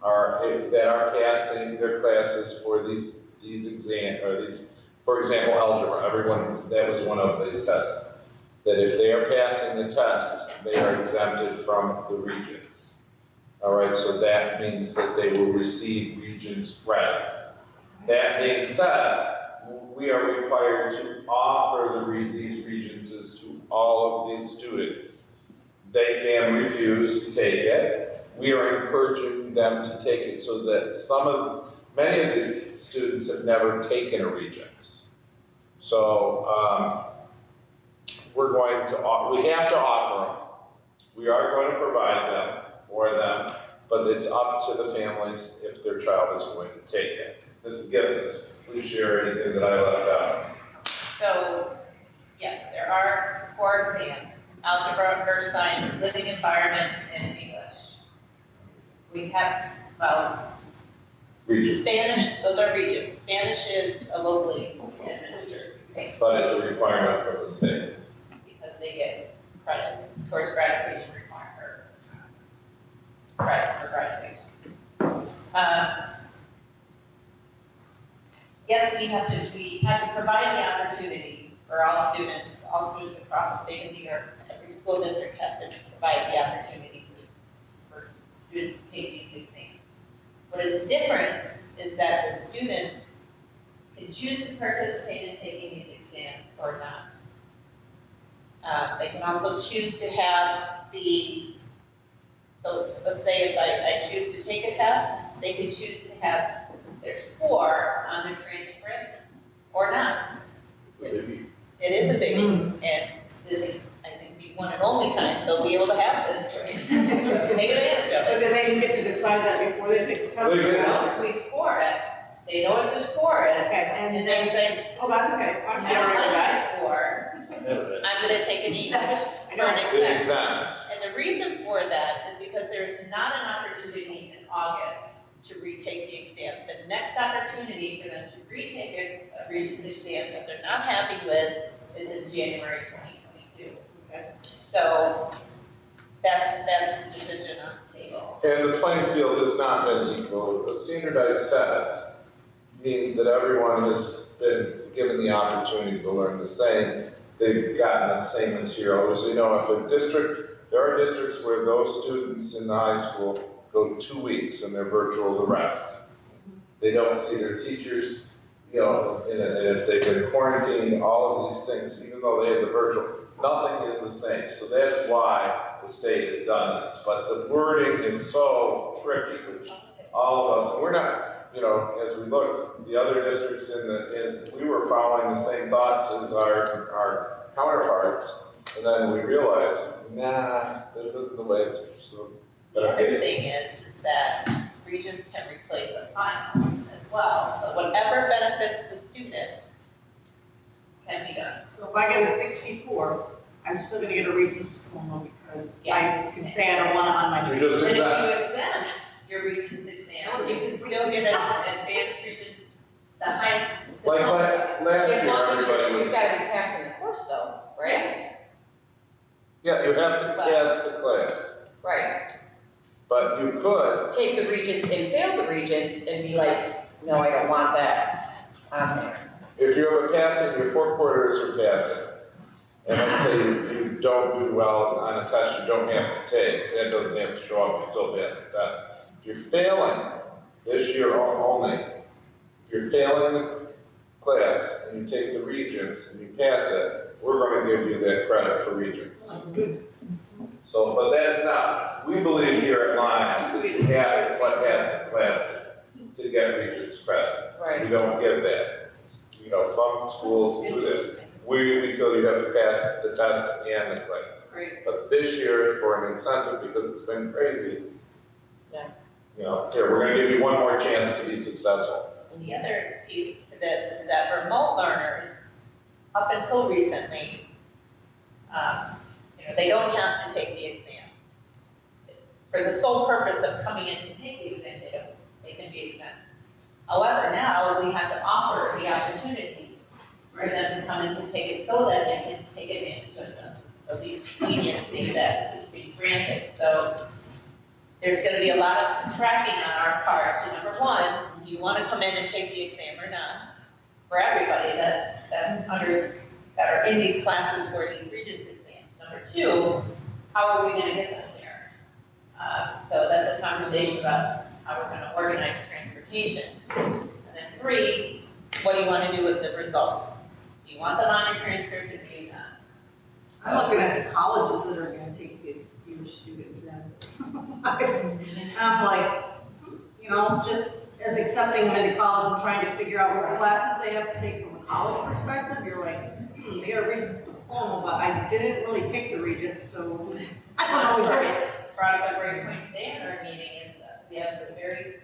that are passing their classes for these exams, or these, for example, algebra, everyone, that was one of these tests, that if they are passing the test, they are exempted from the Regents. All right, so that means that they will receive Regents credit. That being said, we are required to offer these Regencies to all of these students. They can refuse to take it. We are encouraging them to take it so that many of these students have never taken a Regents. So we have to offer them. We are going to provide them for them, but it's up to the families if their child is going to take it. Mrs. Gibbons, please share anything that I left out. So, yes, there are 4 exams: algebra, earth science, living environment, and English. We have, Regents. Spanish, those are Regents. Spanish is a locally administered thing But it's a requirement from the state. because they get credit towards graduation credit for graduation. Yes, we have to provide the opportunity for all students across the state of New York. Every school district has to provide the opportunity for students to take these exams. What is different is that the students can choose to participate in taking these exams or not. They can also choose to have so let's say if I choose to take a test, they can choose to have their score on their transcript or not. It is a biggie, and this is, I think, the one and only time they'll be able to have this choice. So take advantage of But it. then they get to decide that before they take the test. Well, we score it, they know what the score is, Okay, and and they say, oh, that's okay, I'm I don't alright like with that. my score, I'm gonna take an English I for an know. It's exam. exempt. And the reason for that is because there is not an opportunity in August to retake the exam. The next opportunity for them to retake a Regents exam that they're not happy with is in January 2022. Okay. So that's the decision on the table. And the playing field has not been equal. A standardized test means that everyone has been given the opportunity to learn the same. They've gotten the same material. As you know, if a district, there are districts where those students in the high school go 2 weeks and they're virtual the rest. They don't see their teachers, you know, and if they've been quarantined, all of these things, even though they have the virtual, nothing is the same. So that's why the state has done this. But the wording is so tricky, which all of us, and we're not, you know, as we looked, the other districts we were following the same thoughts as our counterparts. And then we realized, nah, this isn't the way it's supposed to be. The other thing is that regions can replace the finals as well. So whatever benefits the student can be done. So if I get a 64, I'm still gonna get a Regents diploma because I Yes. can say I don't want it on my. You just And if exempt. you exempt your Regents exam, you can still get an advanced Regents, the highest. Like last As year, long as everybody you've was, got to be passing the course though, right? yeah, you have to pass the class. Right. But you could, Take the Regents and fail the Regents and be like, no, I don't want that on there. if you have a passing, your 4 quarters are passing. And let's say you don't do well on a test you don't have to take, that doesn't have to show up, you still pass the test. If you're failing this year only, if you're failing the class and you take the Regents and you pass it, we're going to give you that credit for Regents. Oh, goodness. So, but that's not, we believe here at Lyme that you have to pass the class to get Regents credit. Right. We don't give that. You know, some schools do this. We feel you have to pass the test and the class. Great. But this year, for an incentive, because it's been crazy, Yeah. you know, here, we're gonna give you one more chance to be successful. The other piece to this is that remote learners, up until recently, you know, they don't have to take the exam. For the sole purpose of coming in to take the exam, they can be exempt. However, now we have to offer the opportunity for them to come in to take it so that they can take advantage of the leniency that is being granted. So there's gonna be a lot of tracking on our part. So number one, do you wanna come in and take the exam or not? For everybody that's under, that are in these classes for these Regents exams. Number two, how are we gonna get them there? So that's a conversation about how we're gonna organize transportation. And then three, what do you wanna do with the results? Do you want them on your transcript or do you not? I'm looking at the colleges that are gonna take these your students in. I'm like, you know, just as accepting them into college and trying to figure out what classes they have to take from a college perspective, you're like, they got a Regents diploma, but I didn't really take the Regents, so I don't know what it is. Brought up a great point today in our meeting is that we have the very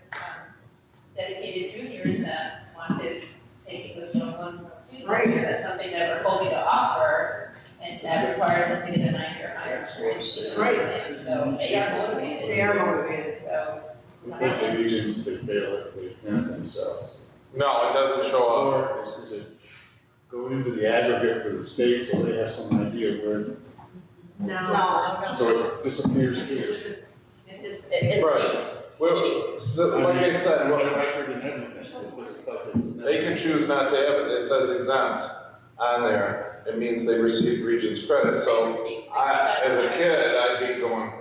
dedicated juniors that want to take English 101, 102. Right. That's something that we're hoping to offer, and that requires them to get a 9 or higher score. Right. So they are motivated. They are motivated. So, We think the Regents, they fail if they attend themselves. No, it doesn't show up. Or is it go into the aggregate for the state so they have some idea where, No. so it disappears here? it's Right. Well, so, like I said, What well, record and everything, it's just like they can choose not to have it. It says exempt on there. It means they receive Regents credit. So as a kid, I'd be going,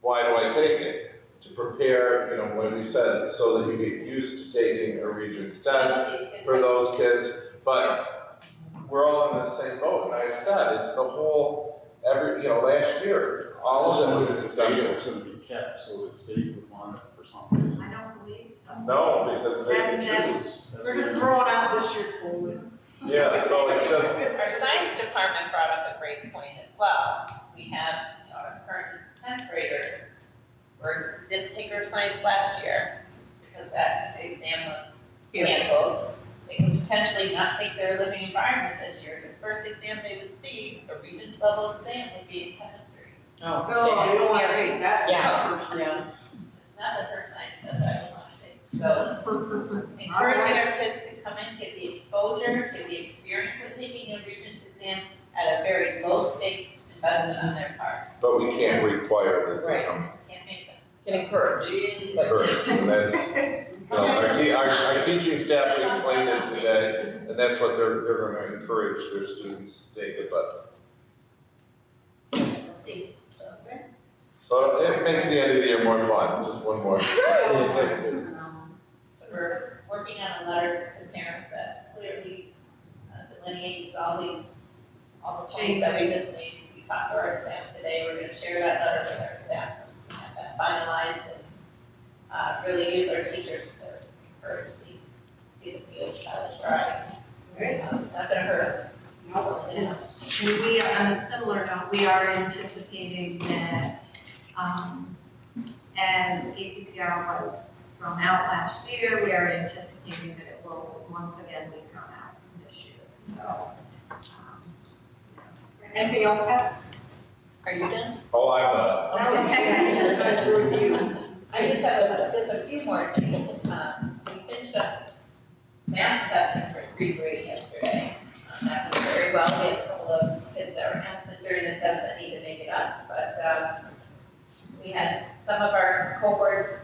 why do I take it? To prepare, you know, what we said, so that you get used to taking a Regents test for those kids. But we're all in the same boat. And I said, it's the whole, last year, all of it was exempted. It's gonna be kept, so the state would want it for some reason. I don't believe so. No, because they can choose. They're just throwing out this year's forward. Yeah, so it's just, Our science department brought up a great point as well. We have our current 10th graders didn't take their science last year because that exam was canceled. They could potentially not take their living environment this year. The first exam they would see, a Regents level exam, would be in chemistry. Oh, No, you don't want to take that Yeah. stuff first. Yeah. It's not the first science test I would want to take. So encouraging our kids to come in, get the exposure, get the experience of taking a Regents exam at a very low stake investment on their part. but we can't require that they Right. come. Can't make Can encourage, but Correct. And that's, our teaching staff explained it today, and that's what they're gonna encourage their students to take it, but. We'll see. So it makes the end of the year more fun, just one more. So we're working on a letter to parents that clearly delineates all the changes that we just made. We talked to our staff today, we're gonna share that letter with our staff, and have that finalized, and really use our teachers to encourage the field child try. It's not gonna hurt. No. them. And we are, on a similar note, we are anticipating that, as APPR was thrown out last year, we are anticipating that it will once again be thrown out this year, so. Anything else, Pat? Are you done? Oh, I'm not. Okay. I just have just a few more things. We finished up math testing for 3th grade yesterday. That went very well. We had a couple of kids that were absent during the test that need to make it up, but we had some of our cohorts,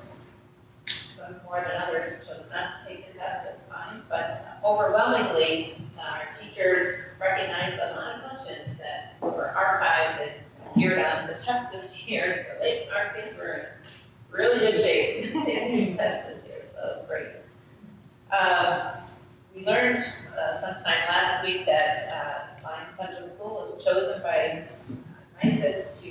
some more than others, chose not to take the test, that's fine, but overwhelmingly, our teachers recognized a lot of questions that were archived and appeared on the test this year, so our kids were in really good shape to take these tests this year, so that was great. We learned sometime last week that Lyme Central School was chosen by NICET to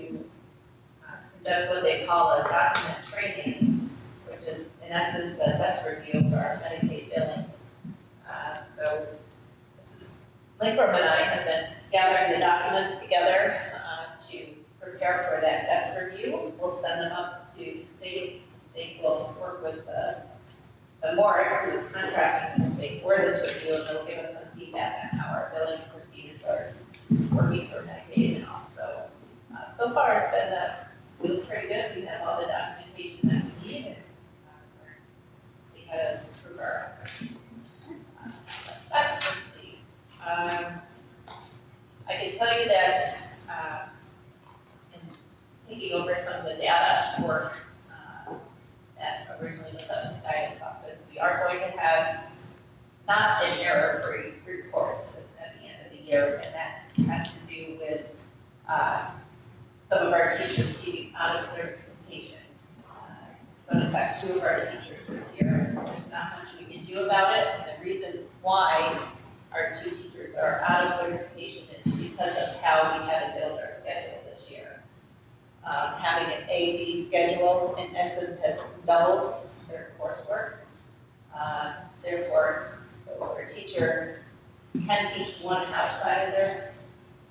conduct what they call a document training, which is in essence a desk review of our Medicaid billing. So Linkram and I have been gathering the documents together to prepare for that desk review. We'll send them up to the state. The state will work with the MORG, who is contracting with the state for this review, and they'll give us some feedback on how our billing procedures are working for Medicaid and all. So far it's been really pretty good. We have all the documentation that we need, and we're see how to improve our efforts. Let's see. I can tell you that in taking over some of the data work that originally was up in the guidance office, we are going to have not an error-free report at the end of the year, and that has to do with some of our teachers teaching out of certification. It's going to affect 2 of our teachers this year. There's not much we can do about it, and the reason why our 2 teachers are out of certification is because of how we had to build our schedule this year. Having an A-B schedule, in essence, has doubled their coursework. Therefore, so our teacher can teach one outside of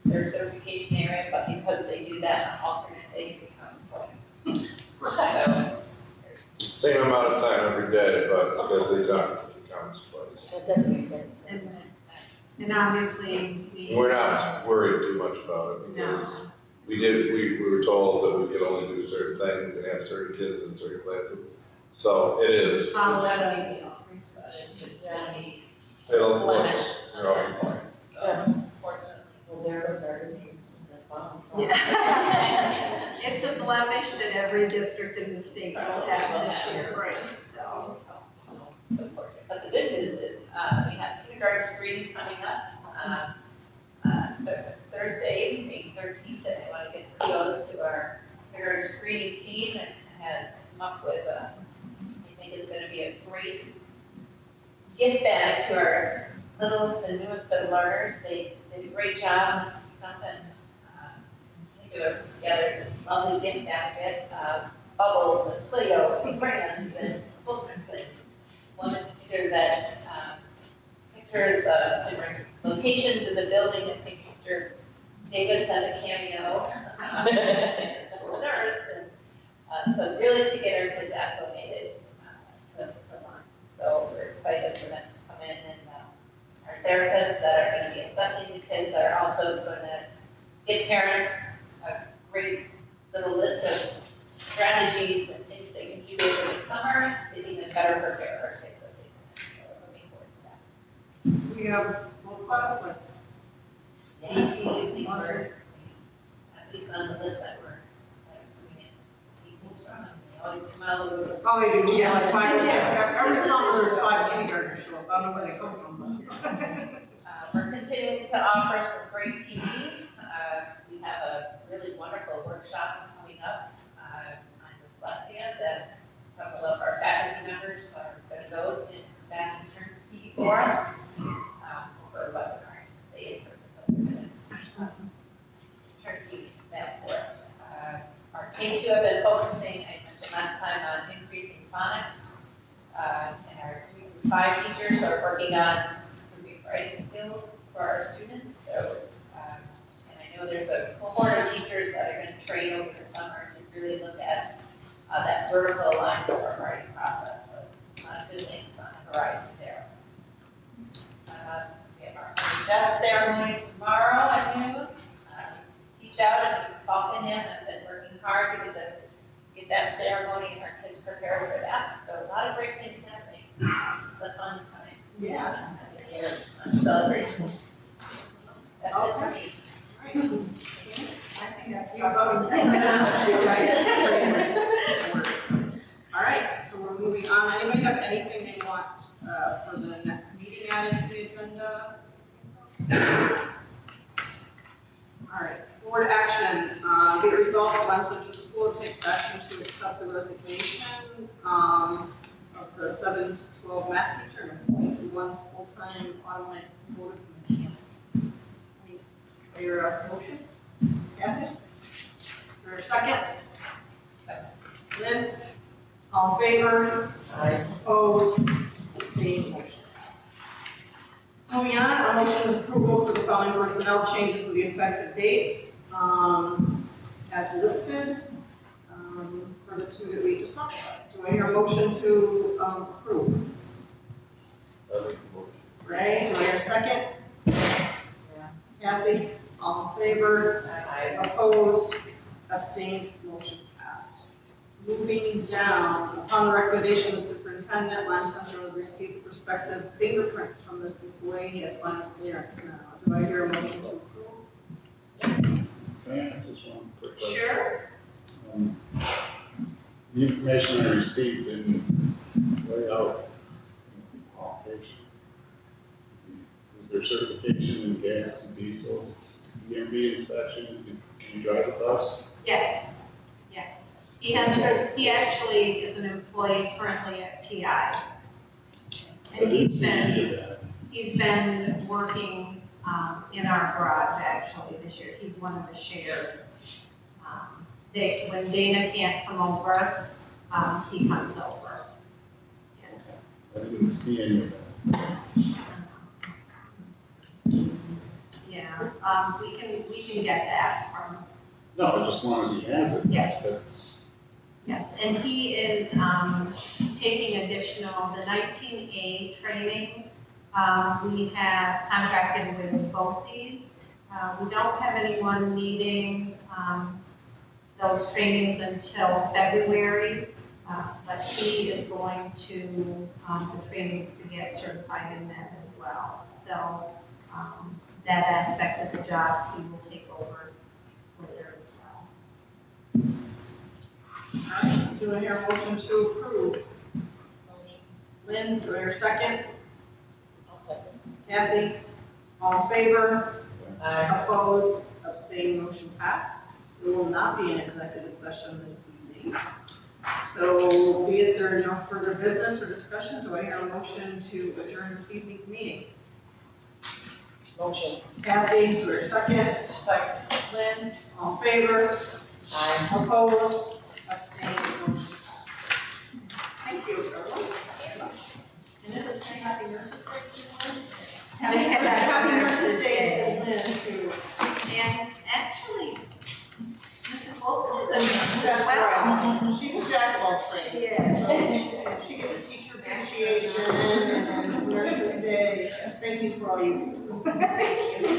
their certification area, but because they do that on alternate days, it becomes twice. So, Same amount of time every day, but because they don't, it counts twice. that doesn't make sense. And obviously, We're not worried too much about it because we were told that we could only do certain things and have certain kids in certain classes. So it is. that'll be the office, but it's just a It'll blemish flourish. on the report. So, fortunately. Well, there goes our news. yeah. It's a blemish that every district in the state will have this year, right, so. So fortunate. But the good news is, we have kindergarten screening coming up, Thursday, May 13th, and I want to give kudos to our kindergarten screening team that has come up with, I think it's going to be a great gift bag to our littlest and newest of learners. They did a great job, Mrs. Stumpin, put together this lovely gift basket, bubbles and Play-Doh and crayons and books, and one in particular that pictures of different locations in the building. I think Mr. Davis has a cameo, school nurse, and so really to get our kids acclimated to Lyme. So we're excited for them to come in, and our therapists that are going to be assessing the kids are also going to give parents a great little list of strategies and things they can do over the summer to even better prepare our kids as they come in. So looking forward to that. We have roll call, but Yeah, I think we're at least on the list that we're putting in. People from, and we always come out a little bit. Oh, we do, yes, Yes. 5 or 6. Yes. Every summer there's 5 kindergartners show up. I don't know where they come from. We're continuing to offer some great PD. We have a really wonderful workshop coming up on dyslexia that some of our faculty members are going to go to back and turn PD for us. For a webinar, they in person, but we're going to turn PD that for us. Our K2 have been focusing, I mentioned last time, on increasing phonics. And our 3 through 5 teachers are working on improving writing skills for our students. So, and I know there's a cohort of teachers that are going to train over the summer to really look at that vertical alignment of our writing process. So, a lot of good things on the horizon there. We have our just ceremony tomorrow at noon. Teach Out and Mrs. Falkenham have been working hard to get that ceremony and our kids prepared for that. So a lot of great things happening. This is a fun time. Yes. Time of year, fun celebration. That's it for me. I think I've You talked voted. All right, so we're moving on. Anybody have anything they want for the next meeting added to the agenda? All right, board action. Be it resolved that Lyme Central School takes action to accept the resignation of the 7 to 12 math teacher and appoint 1 full-time online board committee. Your motion? Kathy? For a second? Second. Lynn? All in favor? Aye. Opposed? Abstained? Motion passed. Moving on, our motion is approval for the following personnel changes with the effective dates as listed for the 2 that we just talked about. Do I hear a motion to approve? Ray, do I hear a second? Yeah. Kathy? All in favor? Aye. Opposed? Abstained? Motion passed. Moving down, upon the recommendation of the superintendent, Lyme Central has received prospective fingerprints from this employee as final clearance now. Do I hear a motion to approve? Okay, I just want to quick question. Sure. The information I received in way out in the qualification. Is there certification in gas and diesel, EMB inspections, can you drive with us? Yes, yes. He actually is an employee currently at TI. And he's been working in our garage actually this year. He's one of the shared. When Dana can't come over, he comes over. Yes. I didn't see any of that. Yeah, we can get that from. No, just as long as he has it. Yes. Yes, and he is taking additional, the 19A training. We have contracted with BOCES. We don't have anyone needing those trainings until February, but he is going to the trainings to get certified in that as well. So that aspect of the job he will take over later as well. All right, do I hear a motion to approve? Lynn, do I hear a second? I'll second. Kathy? All in favor? Aye. Opposed? Abstained? Motion passed. We will not be in executive session this evening. So be it there no further business or discussion, do I hear a motion to adjourn this evening's meeting? Motion. Kathy, do I hear a second? Second. Lynn? All in favor? Aye. Opposed? Abstained? Motion passed. Thank you, everyone. And is it today Happy Nurses Day to Lynn? Happy Nurses Day to Lynn too. And actually, Mrs. Wilson is a nurse That's as well. right. She's a jack of all trades. She is. So she gets a teacher appreciation and Nurses Day. Yes, thank you for all you do. Thank you.